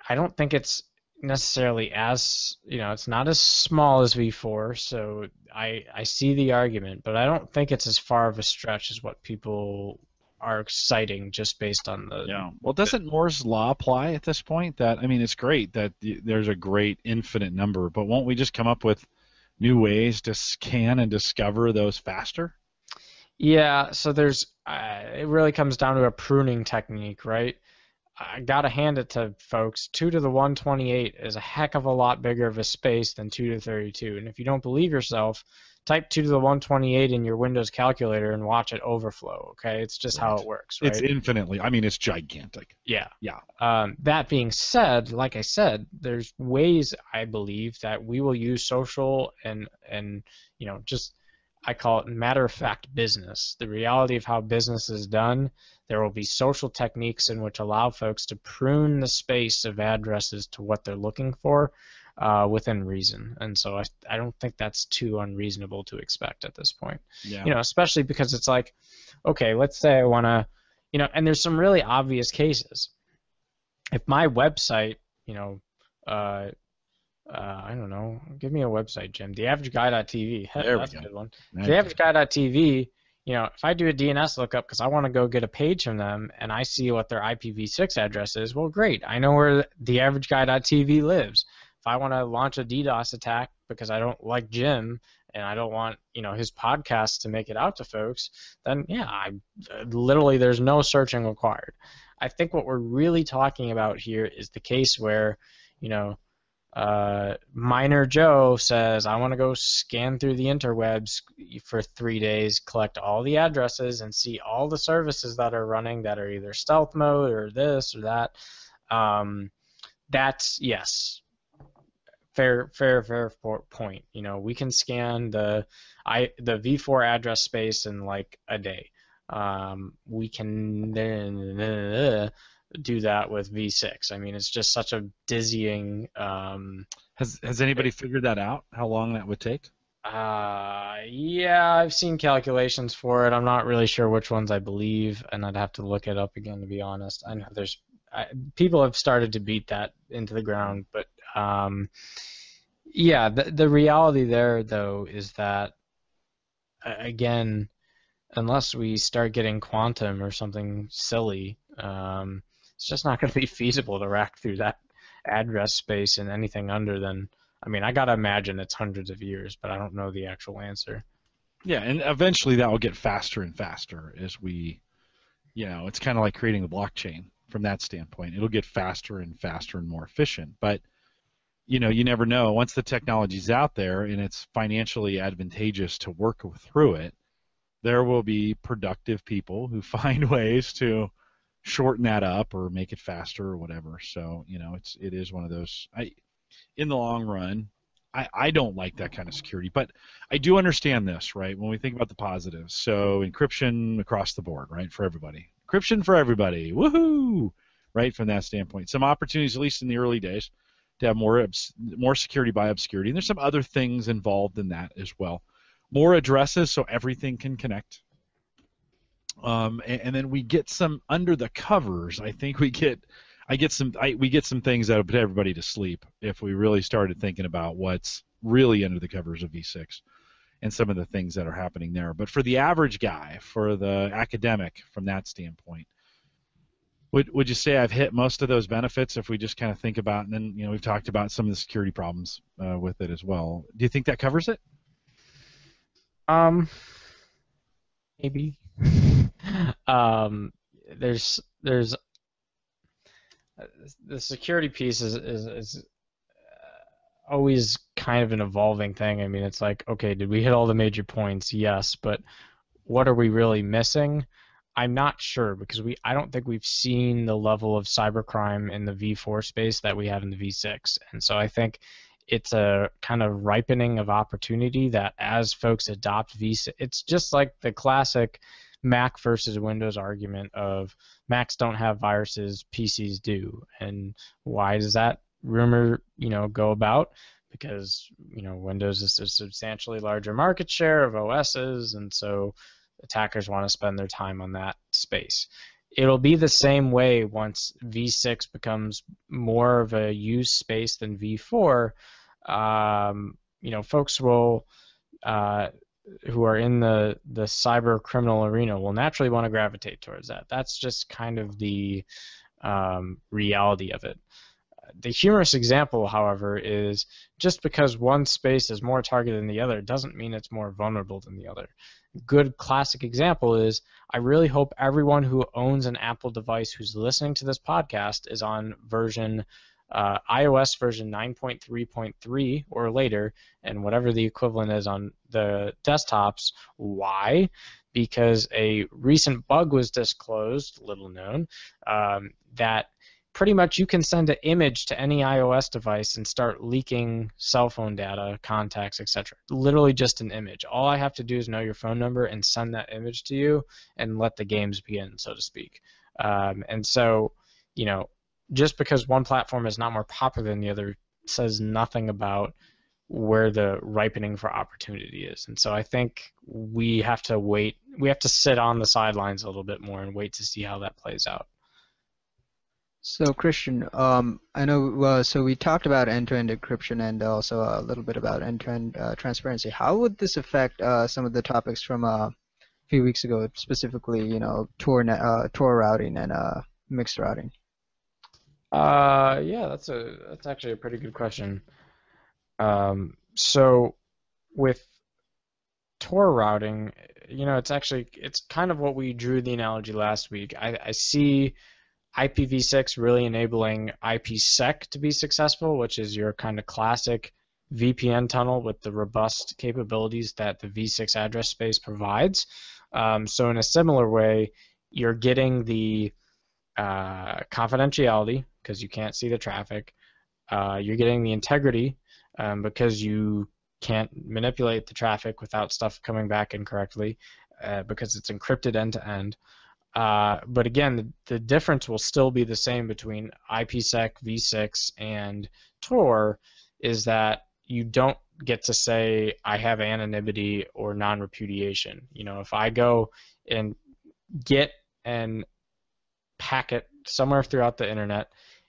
Speaker 2: I don't think it's necessarily as it's not as small as V4, so I see the argument, but I don't think it's as far of a stretch as what people are citing just based on the...
Speaker 1: Yeah. Well, doesn't Moore's law apply at this point? That, I mean, it's great that there's a great infinite number, but won't we just come up with new ways to scan and discover those faster?
Speaker 2: Yeah, so there's it really comes down to a pruning technique, right? I gotta hand it to folks. 2 to the 128 is a heck of a lot bigger of a space than 2 to 32. And if you don't believe yourself, type 2 to the 128 in your Windows calculator and watch it overflow. Okay, it's just how it works, right?
Speaker 1: It's infinitely. I mean, it's gigantic.
Speaker 2: Yeah.
Speaker 1: Yeah.
Speaker 2: That being said, like I said, there's ways I believe that we will use social and just, I call it matter of fact business. The reality of how business is done. There will be social techniques in which allow folks to prune the space of addresses to what they're looking for within reason. And so I don't think that's too unreasonable to expect at this point.
Speaker 1: Yeah.
Speaker 2: Especially because it's like, okay, let's say I want to, and there's some really obvious cases. If my website, I don't know, give me a website, Jim. TheAverageGuy.tv. That's a good one. TheAverageGuy.tv. If I do a DNS lookup because I want to go get a page from them and I see what their IPv6 address is, well, great. I know where TheAverageGuy.tv lives. If I want to launch a DDoS attack because I don't like Jim and I don't want his podcast to make it out to folks, then yeah, literally there's no searching required. I think what we're really talking about here is the case where Miner Joe says, I want to go scan through the interwebs for 3 days, collect all the addresses, and see all the services that are running that are either stealth mode or this or that. That's, yes, fair point. You know, we can scan the v4 address space in like a day. We can then do that with v6. I mean, it's just such a dizzying.
Speaker 1: Has anybody figured that out? How long that would take?
Speaker 2: Yeah, I've seen calculations for it. I'm not really sure which ones I believe, and I'd have to look it up again to be honest. I know people have started to beat that into the ground, but yeah, the reality there though is that again, unless we start getting quantum or something silly, it's just not going to be feasible to rack through that address space in anything under than. I mean, I gotta imagine it's hundreds of years, but I don't know the actual answer.
Speaker 1: Yeah, and eventually that will get faster and faster as we, it's kind of like creating the blockchain from that standpoint. It'll get faster and faster and more efficient. But, you never know. Once the technology's out there and it's financially advantageous to work through it, there will be productive people who find ways to shorten that up or make it faster or whatever. So, it is one of those. In the long run, I don't like that kind of security, but I do understand this, right? When we think about the positives, so encryption across the board, right, for everybody. Encryption for everybody, woohoo! Right, from that standpoint. Some opportunities, at least in the early days, to have more security by obscurity. And there's some other things involved in that as well. More addresses so everything can connect. And then we get some under the covers. I think we get some things that would put everybody to sleep if we really started thinking about what's really under the covers of V6 and some of the things that are happening there. But for the average guy, for the academic, from that standpoint, would you say I've hit most of those benefits if we just kind of think about, and then we've talked about some of the security problems with it as well. Do you think that covers it?
Speaker 2: Maybe. There's the security piece is always kind of an evolving thing. I mean, it's like, okay, did we hit all the major points? Yes, but what are we really missing? I'm not sure because I don't think we've seen the level of cybercrime in the V4 space that we have in the V6, and so I think it's a kind of ripening of opportunity that as folks adopt V6, it's just like the classic Mac versus Windows argument of Macs don't have viruses, PCs do. And why does that rumor, go about? Because, Windows is a substantially larger market share of OSs, and so attackers want to spend their time on that space. It'll be the same way once V6 becomes more of a use space than V4. Folks will who are in the cyber criminal arena will naturally want to gravitate towards that. That's just kind of the reality of it. The humorous example, however, is just because one space is more targeted than the other doesn't mean it's more vulnerable than the other. Good classic example is I really hope everyone who owns an Apple device who's listening to this podcast is on iOS version 9.3.3 or later, and whatever the equivalent is on the desktops. Why? Because a recent bug was disclosed, little known, that pretty much you can send an image to any iOS device and start leaking cell phone data, contacts, etc. Literally just an image. All I have to do is know your phone number and send that image to you and let the games begin, so to speak. And so, just because one platform is not more popular than the other says nothing about where the ripening for opportunity is. And so I think we have to wait. We have to sit on the sidelines a little bit more and wait to see how that plays out.
Speaker 3: So Christian, I know. So we talked about end-to-end encryption and also a little bit about end-to-end transparency. How would this affect some of the topics from a few weeks ago, specifically, Tor routing and mixed routing?
Speaker 2: Yeah, that's actually a pretty good question. So with Tor routing, it's kind of what we drew the analogy last week. I see IPv6 really enabling IPsec to be successful, which is your kind of classic VPN tunnel with the robust capabilities that the V6 address space provides. So in a similar way, you're getting the confidentiality because you can't see the traffic. You're getting the integrity because you can't manipulate the traffic without stuff coming back incorrectly, because it's encrypted end to end. But again, the difference will still be the same between IPsec v6 and Tor, is that you don't get to say I have anonymity or non-repudiation. If I go and get an packet somewhere throughout the internet,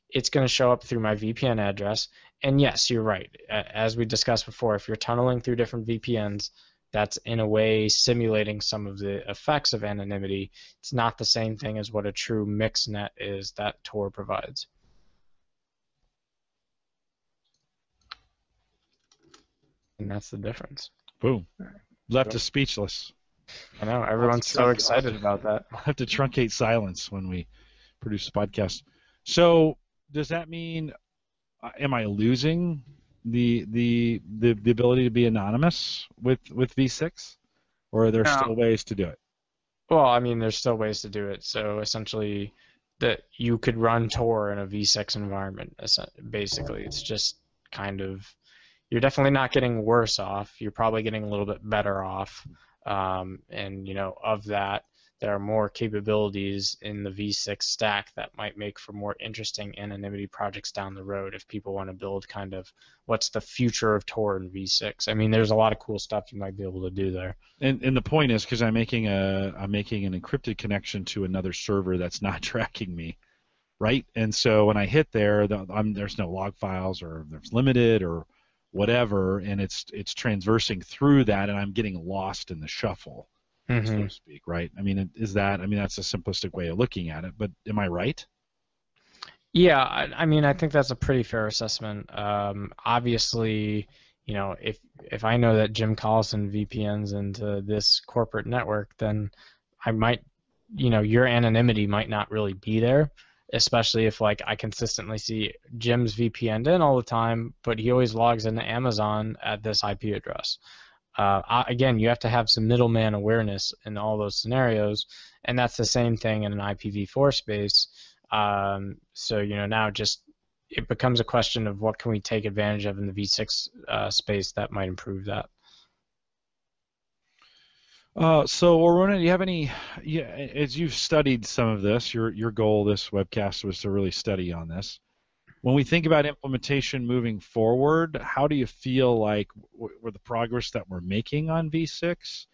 Speaker 2: it's going to show up through my VPN address. And yes, you're right. As we discussed before, if you're tunneling through different VPNs, that's in a way simulating some of the effects of anonymity. It's not the same thing as what a true mixed net is that Tor provides. And that's the difference.
Speaker 1: Boom. Left us speechless.
Speaker 2: I know, everyone's so excited about that.
Speaker 1: I'll have to truncate silence when we produce a podcast. So does that mean, am I losing the ability to be anonymous with V6, or are there still ways to do it?
Speaker 2: Well, I mean, there's still ways to do it. So essentially, that you could run Tor in a V6 environment. Basically, it's just kind of, you're definitely not getting worse off. You're probably getting a little bit better off. And of that, there are more capabilities in the V6 stack that might make for more interesting anonymity projects down the road if people want to build kind of what's the future of Tor in V6. I mean, there's a lot of cool stuff you might be able to do there.
Speaker 1: And the point is, because I'm making an encrypted connection to another server that's not tracking me, right? And so when I hit there, there's no log files, or there's limited or whatever, and it's transversing through that, and I'm getting lost in the shuffle.
Speaker 2: Mm-hmm.
Speaker 1: So to speak, right? I mean, that's a simplistic way of looking at it, but am I right?
Speaker 2: Yeah, I mean, I think that's a pretty fair assessment. Obviously, if I know that Jim Collison VPNs into this corporate network, then I might, your anonymity might not really be there, especially if I consistently see Jim's VPN'd in all the time, but he always logs into Amazon at this IP address. Again, you have to have some middleman awareness in all those scenarios, and that's the same thing in an IPv4 space. So now it becomes a question of what can we take advantage of in the V6 space that might improve that.
Speaker 1: So Aruna, do you have any? As you've studied some of this, your goal this webcast was to really study on this. When we think about implementation moving forward, how do you feel like with the progress that we're making on V6?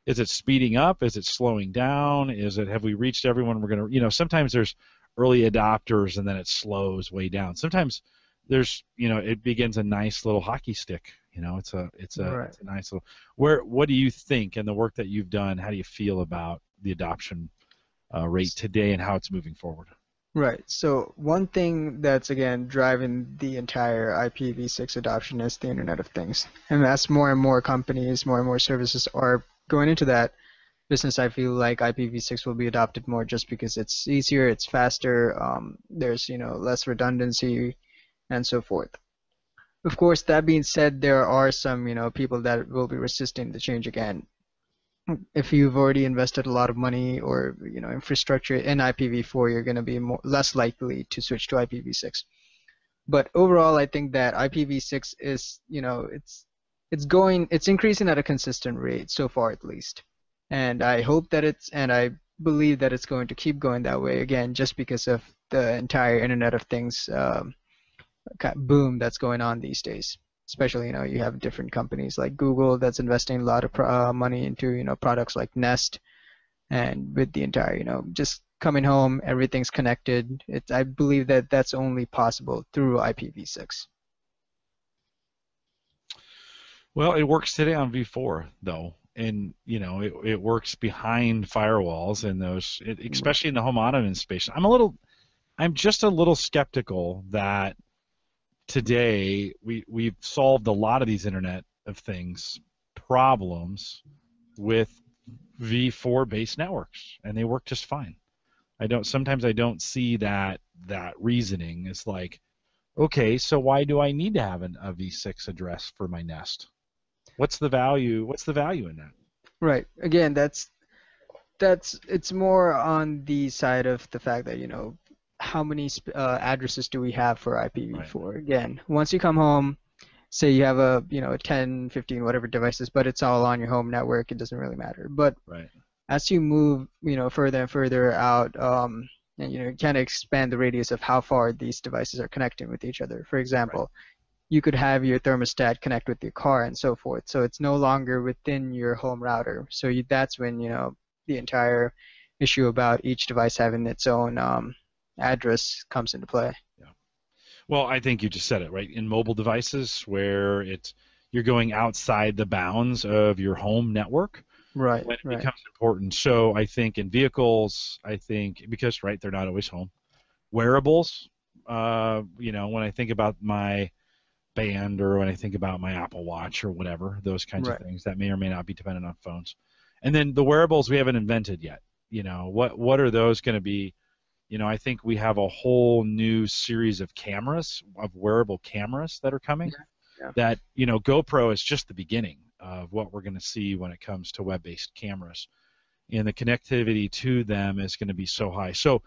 Speaker 1: Is it speeding up? Is it slowing down? Have we reached everyone we're going to, sometimes there's early adopters and then it slows way down. Sometimes there's, it begins a nice little hockey stick. It's a nice little, what do you think, in the work that you've done, how do you feel about the adoption rate today and how it's moving forward?
Speaker 3: Right. So one thing that's, again, driving the entire IPv6 adoption is the Internet of Things. And as more and more companies, more and more services are going into that business, I feel like IPv6 will be adopted more just because it's easier, it's faster, there's, less redundancy, and so forth. Of course, that being said, there are some, people that will be resisting the change again. If you've already invested a lot of money or infrastructure in IPv4, you're going to be less likely to switch to IPv6. But overall, I think that IPv6 is it's increasing at a consistent rate so far, at least. And I hope that I believe that it's going to keep going that way, again, just because of the entire Internet of Things boom that's going on these days. Especially, you have different companies like Google that's investing a lot of money into, products like Nest, and with the entire, just coming home, everything's connected. I believe that that's only possible through IPv6.
Speaker 1: Well, it works today on V4 though, and it works behind firewalls and those, especially in the home automation space. I'm just a little skeptical that today we've solved a lot of these Internet of Things problems with V4 based networks, and they work just fine. Sometimes I don't see that reasoning. It's like, okay, so why do I need to have a V6 address for my Nest? What's the value in that?
Speaker 3: Right. Again, it's more on the side of the fact that how many addresses do we have for IPv4? Right. Again, once you come home, say you have a 10, 15, whatever devices, but it's all on your home network. It doesn't really matter. But
Speaker 1: Right.
Speaker 3: as you move further and further out, and kind of expand the radius of how far these devices are connecting with each other. For example, you could have your thermostat connect with your car and so forth. So it's no longer within your home router. So that's when the entire issue about each device having its own address comes into play.
Speaker 1: Yeah. Well, I think you just said it, right? In mobile devices where you're going outside the bounds of your home network,
Speaker 3: Right,
Speaker 1: when it
Speaker 3: right.
Speaker 1: becomes important. So I think in vehicles, because they're not always home. Wearables, when I think about my band or when I think about my Apple Watch or whatever, those kinds of
Speaker 3: Right.
Speaker 1: things that may or may not be dependent on phones. And then the wearables we haven't invented yet. What are those going to be? I think we have a whole new series of cameras, of wearable cameras that are coming.
Speaker 3: Yeah.
Speaker 1: That GoPro is just the beginning of what we're going to see when it comes to web-based cameras, and the connectivity to them is going to be so high. So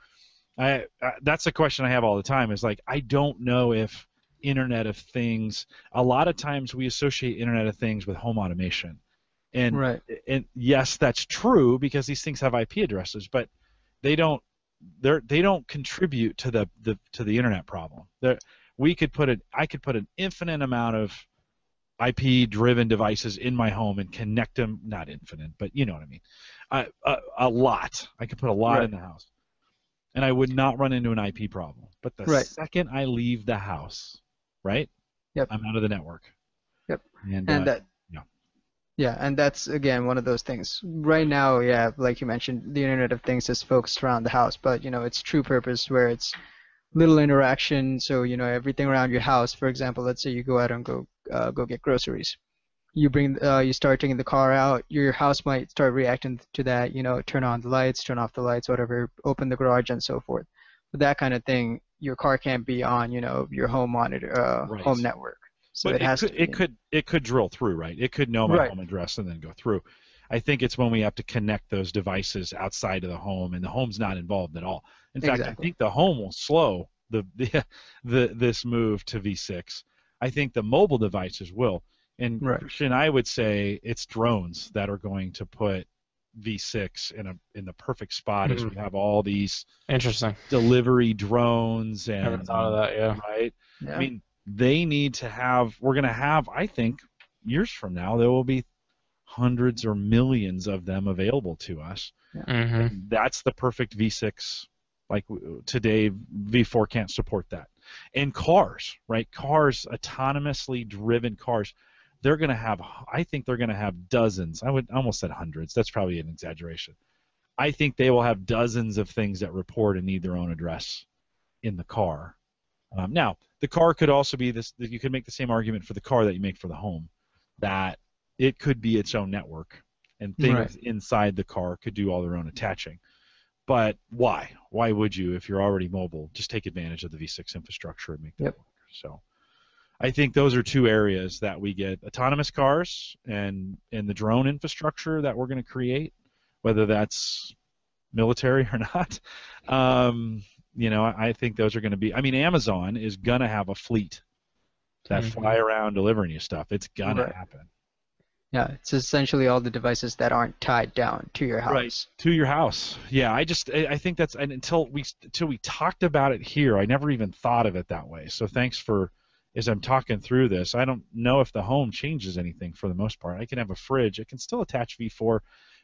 Speaker 1: that's a question I have all the time, is like, I don't know if Internet of Things, a lot of times we associate Internet of Things with home automation, and
Speaker 3: Right.
Speaker 1: and yes, that's true because these things have IP addresses, but they don't contribute to the internet problem. I could put an infinite amount of IP-driven devices in my home and connect them, not infinite, but you know what I mean. A lot. I could put a lot in the house, and I would not run into an IP problem. But the second I leave the house, right?
Speaker 3: Yep.
Speaker 1: I'm out of the network.
Speaker 3: Yep.
Speaker 1: And
Speaker 3: that. Yeah, and that's again one of those things. Right now, yeah, like you mentioned, the Internet of Things is focused around the house, but its true purpose where it's little interaction. So everything around your house. For example, let's say you go out and go get groceries. You start taking the car out. Your house might start reacting to that. Turn on the lights, turn off the lights, whatever. Open the garage and so forth. But that kind of thing, your car can't be on your home monitor, home network. So
Speaker 1: but it could drill through, right? It could know my home address and then go through. I think it's when we have to connect those devices outside of the home, and the home's not involved at all. In fact, I think the home will slow this move to V6. I think the mobile devices will. And Christian, I would say it's drones that are going to put V6 in the perfect spot as we have all these delivery drones and
Speaker 2: never thought of that, yeah.
Speaker 1: Right?
Speaker 3: Yeah.
Speaker 1: I mean, we're going to have, I think, years from now, there will be hundreds or millions of them available to us.
Speaker 3: Yeah.
Speaker 1: And that's the perfect V6. Like today, V4 can't support that. And cars, right? Cars, autonomously driven cars, I think they're going to have dozens. I almost said hundreds. That's probably an exaggeration. I think they will have dozens of things that report and need their own address in the car. Now, the car could also be this. You could make the same argument for the car that you make for the home, that it could be its own network, and things inside the car could do all their own attaching. But why? Why would you, if you're already mobile, just take advantage of the V6 infrastructure and make that work? So, I think those are two areas that we get: autonomous cars and the drone infrastructure that we're going to create, whether that's military or not. I think those are going to be. I mean, Amazon is going to have a fleet that fly around delivering you stuff. It's going to happen.
Speaker 3: Yeah, it's essentially all the devices that aren't tied down to your house.
Speaker 1: Right, to your house. Yeah, I think that's, and until we talked about it here, I never even thought of it that way. So thanks as I'm talking through this, I don't know if the home changes anything for the most part. I can have a fridge. It can still attach V4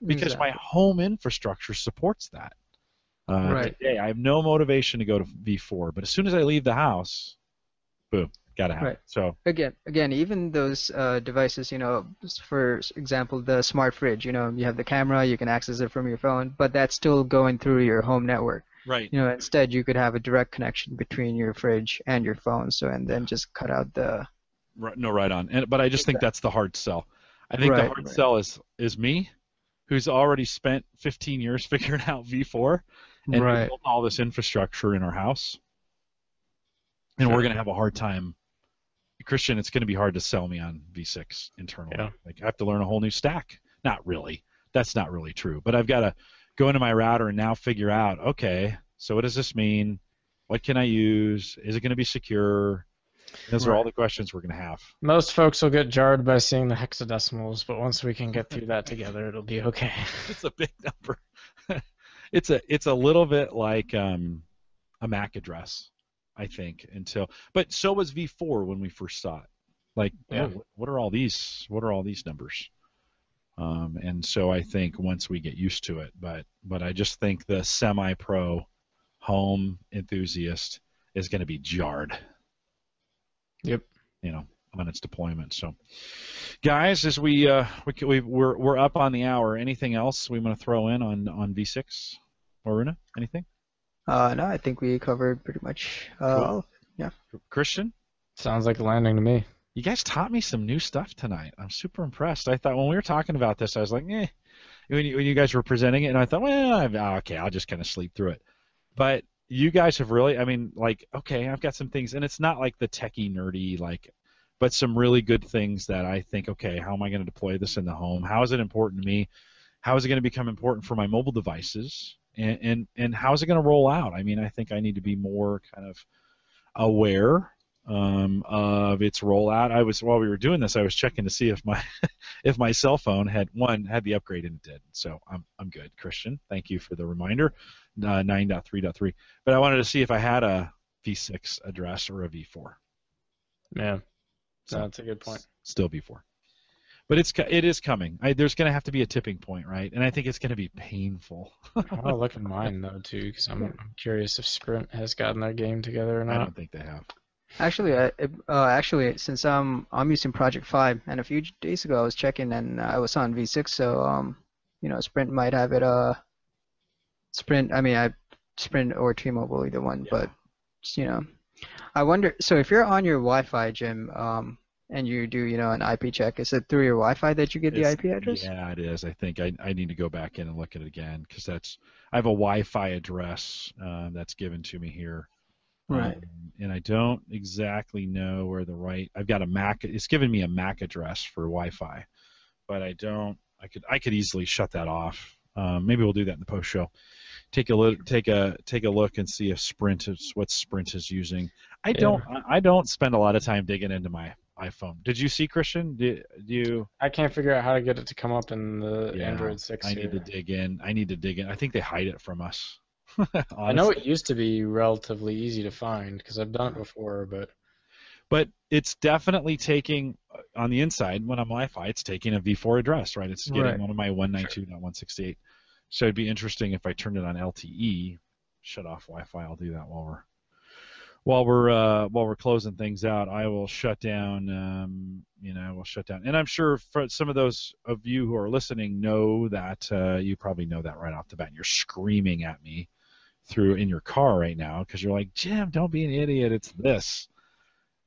Speaker 1: because my home infrastructure supports that. Today, I have no motivation to go to V4, but as soon as I leave the house, boom, gotta have it. So
Speaker 3: again, even those devices, for example, the smart fridge, you have the camera, you can access it from your phone, but that's still going through your home network.
Speaker 1: Right.
Speaker 3: Instead, you could have a direct connection between your fridge and your phone, and then just cut out the.
Speaker 1: Right on. But I just think that's the hard sell. I think the hard sell is me, who's already spent 15 years figuring out V4. And we built all this infrastructure in our house, and we're going to have a hard time. Christian, it's going to be hard to sell me on V6 internally. Yeah. Like, I have to learn a whole new stack. Not really. That's not really true. But I've got to go into my router and now figure out, okay, so what does this mean? What can I use? Is it going to be secure? Those are all the questions we're going to have.
Speaker 2: Most folks will get jarred by seeing the hexadecimals, but once we can get through that together, it'll be okay.
Speaker 1: It's a big number. It's a little bit like a MAC address, I think. But so was V4 when we first saw it. Like, what are all these? What are all these numbers? And so I think once we get used to it, but I just think the semi-pro home enthusiast is going to be jarred.
Speaker 2: Yep.
Speaker 1: On its deployment. So, guys, as we're up on the hour. Anything else we want to throw in on V6? Aruna, anything?
Speaker 3: No, I think we covered pretty much.
Speaker 1: Cool.
Speaker 3: Yeah.
Speaker 1: Christian?
Speaker 2: Sounds like a landing to me.
Speaker 1: You guys taught me some new stuff tonight. I'm super impressed. I thought when we were talking about this, I was like, when you guys were presenting it, and I thought, well, okay, I'll just kind of sleep through it. But you guys have really, okay, I've got some things, and it's not like the techie nerdy, but some really good things that I think, okay, how am I going to deploy this in the home? How is it important to me? How is it going to become important for my mobile devices? And how is it going to roll out? I think I need to be more kind of aware of its rollout. While we were doing this, I was checking to see if my cell phone had the upgrade, and it did. So I'm good. Christian, thank you for the reminder. 9.3.3. But I wanted to see if I had a V6 address or a V4.
Speaker 2: Yeah,
Speaker 1: so
Speaker 2: that's a good point.
Speaker 1: Still V4. But it is coming. There's going to have to be a tipping point, right? And I think it's going to be painful.
Speaker 2: I want to look at mine, though, too, because I'm curious if Sprint has gotten their game together or not.
Speaker 1: I don't think they have.
Speaker 3: Actually, since I'm using Project 5, and a few days ago I was checking, and I was on V6, so Sprint might have it. Sprint or T-Mobile, either one.
Speaker 1: Yeah.
Speaker 3: But I wonder. So if you're on your Wi-Fi, Jim, and you do an IP check, is it through your Wi-Fi that you get the IP address?
Speaker 1: Yeah, it is. I think I need to go back in and look at it again, because I have a Wi-Fi address that's given to me here.
Speaker 3: Right.
Speaker 1: And I don't exactly know where I've got a MAC. It's given me a MAC address for Wi-Fi, but I could easily shut that off. Maybe we'll do that in the post show. Take a look and see if what Sprint is using. I don't spend a lot of time digging into my iPhone. Did you see, Christian? Do you?
Speaker 2: I can't figure out how to get it to come up in the Android 6.
Speaker 1: I need to dig in. I think they hide it from us.
Speaker 2: I know it used to be relatively easy to find because I've done it before,
Speaker 1: but it's definitely taking on the inside when I'm Wi-Fi. It's taking a V4 address, right? It's getting one of my 192.168. So it'd be interesting if I turned it on LTE, shut off Wi-Fi. I'll do that while we're closing things out. I will shut down. We'll shut down. And I'm sure for some of those of you who are listening know that you probably know that right off the bat. You're screaming at me in your car right now because you're like, Jim, don't be an idiot. It's this.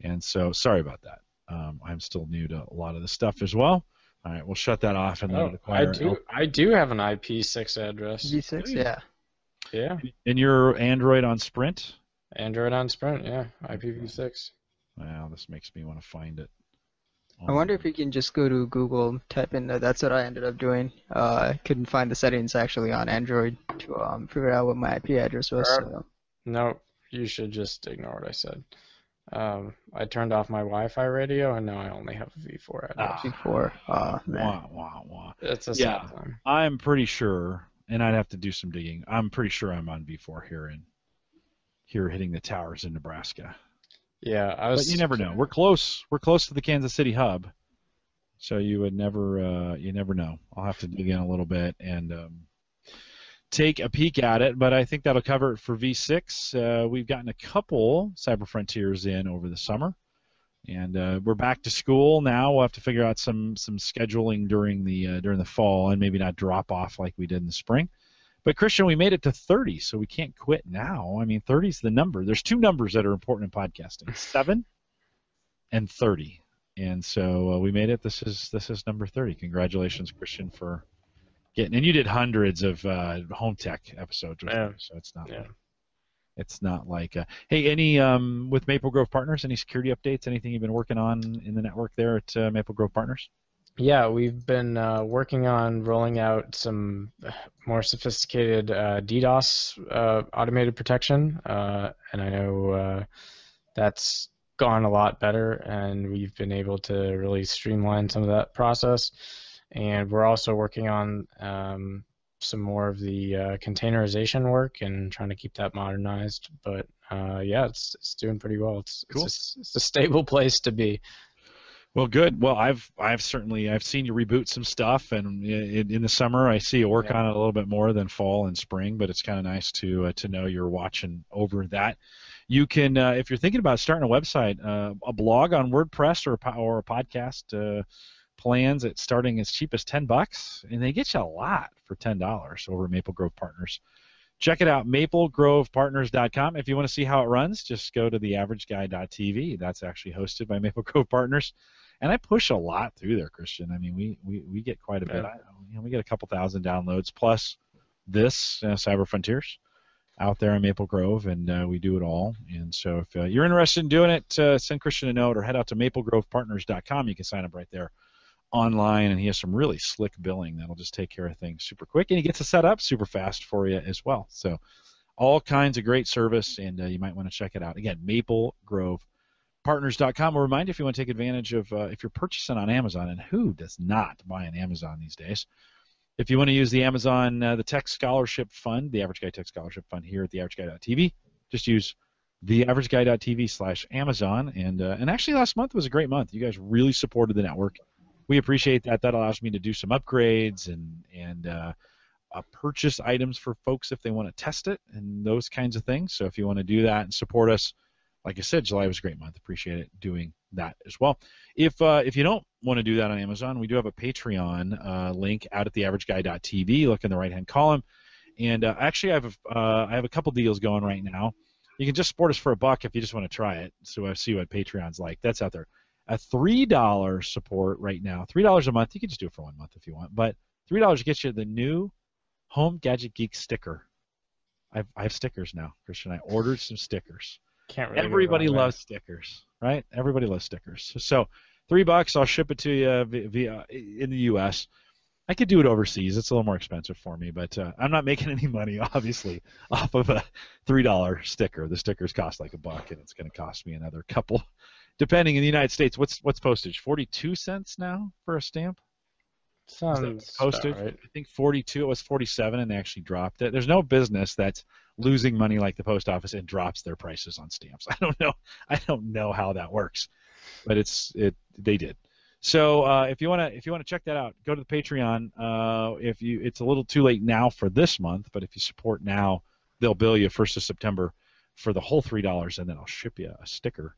Speaker 1: And so sorry about that. I'm still new to a lot of this stuff as well. All right, we'll shut that off and let it acquire.
Speaker 2: I do have an IP6 address.
Speaker 3: V6, yeah.
Speaker 2: Yeah.
Speaker 1: And your Android on Sprint?
Speaker 2: Android on Sprint, yeah. IPv6.
Speaker 1: Wow, this makes me want to find it.
Speaker 3: I wonder if you can just go to Google, type in that's what I ended up doing. I couldn't find the settings actually on Android to figure out what my IP address was. So.
Speaker 2: No, you should just ignore what I said. I turned off my Wi-Fi radio, and now I only have a V4 address.
Speaker 3: V4. Man.
Speaker 1: Wah.
Speaker 2: It's a sad time.
Speaker 1: I'm pretty sure, and I'd have to do some digging. I'm pretty sure I'm on V4 here hitting the towers in Nebraska.
Speaker 2: Yeah,
Speaker 1: but you never know. We're close. We're close to the Kansas City hub, so you would never. You never know. I'll have to dig in a little bit and take a peek at it. But I think that'll cover it for V6. We've gotten a couple Cyber Frontiers in over the summer, and we're back to school now. We'll have to figure out some scheduling during the fall, and maybe not drop off like we did in the spring. But Christian, we made it to 30, so we can't quit now. 30 is the number. There's two numbers that are important in podcasting: 7 and 30. And so we made it. This is number 30. Congratulations, Christian, for getting. And you did hundreds of home tech episodes with me, so it's not. Yeah. It's not like. Hey, any with Maple Grove Partners? Any security updates? Anything you've been working on in the network there at Maple Grove Partners?
Speaker 2: Yeah, we've been working on rolling out some more sophisticated DDoS automated protection, and I know that's gone a lot better, and we've been able to really streamline some of that process. And we're also working on some more of the containerization work and trying to keep that modernized. But yeah, it's doing pretty well.
Speaker 1: Cool.
Speaker 2: It's a stable place to be.
Speaker 1: Well, good. Well, I've seen you reboot some stuff, and in the summer I see you work on it a little bit more than fall and spring. But it's kind of nice to know you're watching over that. You can, if you're thinking about starting a website, a blog on WordPress or a podcast. Plans at starting as cheap as $10, and they get you a lot for $10 over at Maple Grove Partners. Check it out, maplegrovepartners.com. If you want to see how it runs, just go to theaverageguy.tv. That's actually hosted by Maple Grove Partners, and I push a lot through there, Christian. I mean, we get quite a bit. We get a couple thousand downloads plus this Cyber Frontiers out there in Maple Grove, and we do it all. And so if you're interested in doing it, send Christian a note or head out to maplegrovepartners.com. You can sign up right there online, and he has some really slick billing that'll just take care of things super quick, and he gets it set up super fast for you as well. So all kinds of great service, and you might want to check it out. Again, maplegrovepartners.com. I'll remind you, if you want to take advantage of if you're purchasing on Amazon, and who does not buy on Amazon these days, if you want to use the Amazon the Tech Scholarship Fund, the Average Guy Tech Scholarship Fund here at theaverageguy.tv, just use theaverageguy.tv/Amazon, and actually last month was a great month. You guys really supported the network. We appreciate that. That allows me to do some upgrades and purchase items for folks if they want to test it and those kinds of things. So if you want to do that and support us, like I said, July was a great month. Appreciate it doing that as well. If you don't want to do that on Amazon, we do have a Patreon link out at theaverageguy.tv. Look in the right-hand column. And actually, I have a couple deals going right now. You can just support us for $1 if you just want to try it. So I see what Patreon's like. That's out there. A $3 support right now, $3 a month. You can just do it for 1 month if you want, but $3 gets you the new Home Gadget Geek sticker. I have stickers now, Christian. I ordered some stickers.
Speaker 2: Can't really
Speaker 1: Everybody loves stickers, right? Everybody loves stickers. So $3, I'll ship it to you via in the U.S. I could do it overseas. It's a little more expensive for me, but I'm not making any money, obviously, off of a $3 sticker. The stickers cost like $1, and it's going to cost me another couple. Depending in the United States, what's postage? 42 cents now for a stamp?
Speaker 2: Sounds
Speaker 1: postage.
Speaker 2: right.
Speaker 1: I think 42. It was 47, and they actually dropped it. There's no business that's losing money like the post office and drops their prices on stamps. I don't know how that works, but they did. So if you want to check that out, go to the Patreon. It's a little too late now for this month, but if you support now, they'll bill you 1st of September for the whole $3, and then I'll ship you a sticker.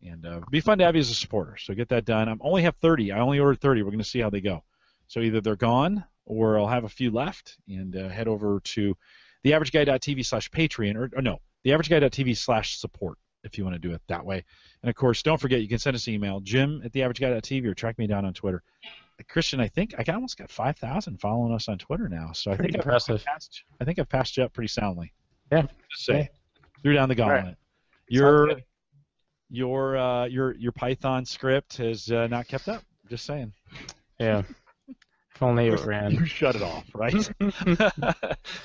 Speaker 1: And it'd be fun to have you as a supporter. So get that done. I only have 30. I only ordered 30. We're going to see how they go. So either they're gone or I'll have a few left. And head over to theaverageguy.tv/Patreon or no, theaverageguy.tv/support if you want to do it that way. And of course, don't forget you can send us an email, Jim@theaverageguy.tv, or track me down on Twitter. Christian, I think I almost got 5,000 following us on Twitter now. So
Speaker 2: Pretty impressive.
Speaker 1: I think I've passed you up pretty soundly.
Speaker 2: Yeah.
Speaker 1: Just say, threw down the gauntlet.
Speaker 2: Right.
Speaker 1: Your Python script has not kept up. Just saying.
Speaker 2: Yeah. If only it ran.
Speaker 1: You shut it off, right?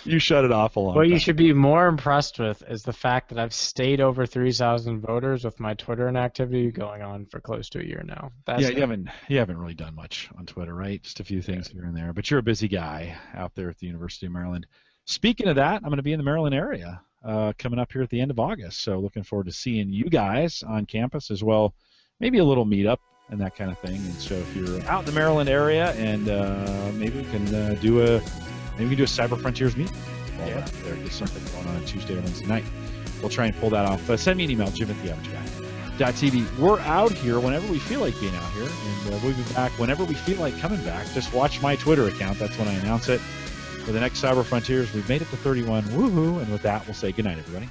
Speaker 1: You shut it off a long
Speaker 2: What
Speaker 1: time.
Speaker 2: you should be more impressed with is the fact that I've stayed over 3,000 voters with my Twitter inactivity going on for close to a year now.
Speaker 1: You haven't really done much on Twitter, right? Just a few things here and there. But you're a busy guy out there at the University of Maryland. Speaking of that, I'm going to be in the Maryland area coming up here at the end of August. So looking forward to seeing you guys on campus as well. Maybe a little meetup and that kind of thing. And so if you're out in the Maryland area, and maybe we can do a Cyber Frontiers meet while we're out there. There's something going on Tuesday or Wednesday night. We'll try and pull that off. Send me an email, Jim@theaverageguy.tv. We're out here whenever we feel like being out here, and we'll be back whenever we feel like coming back. Just watch my Twitter account. That's when I announce it. For the next Cyber Frontiers, we've made it to 31. Woohoo! And with that, we'll say goodnight, everybody.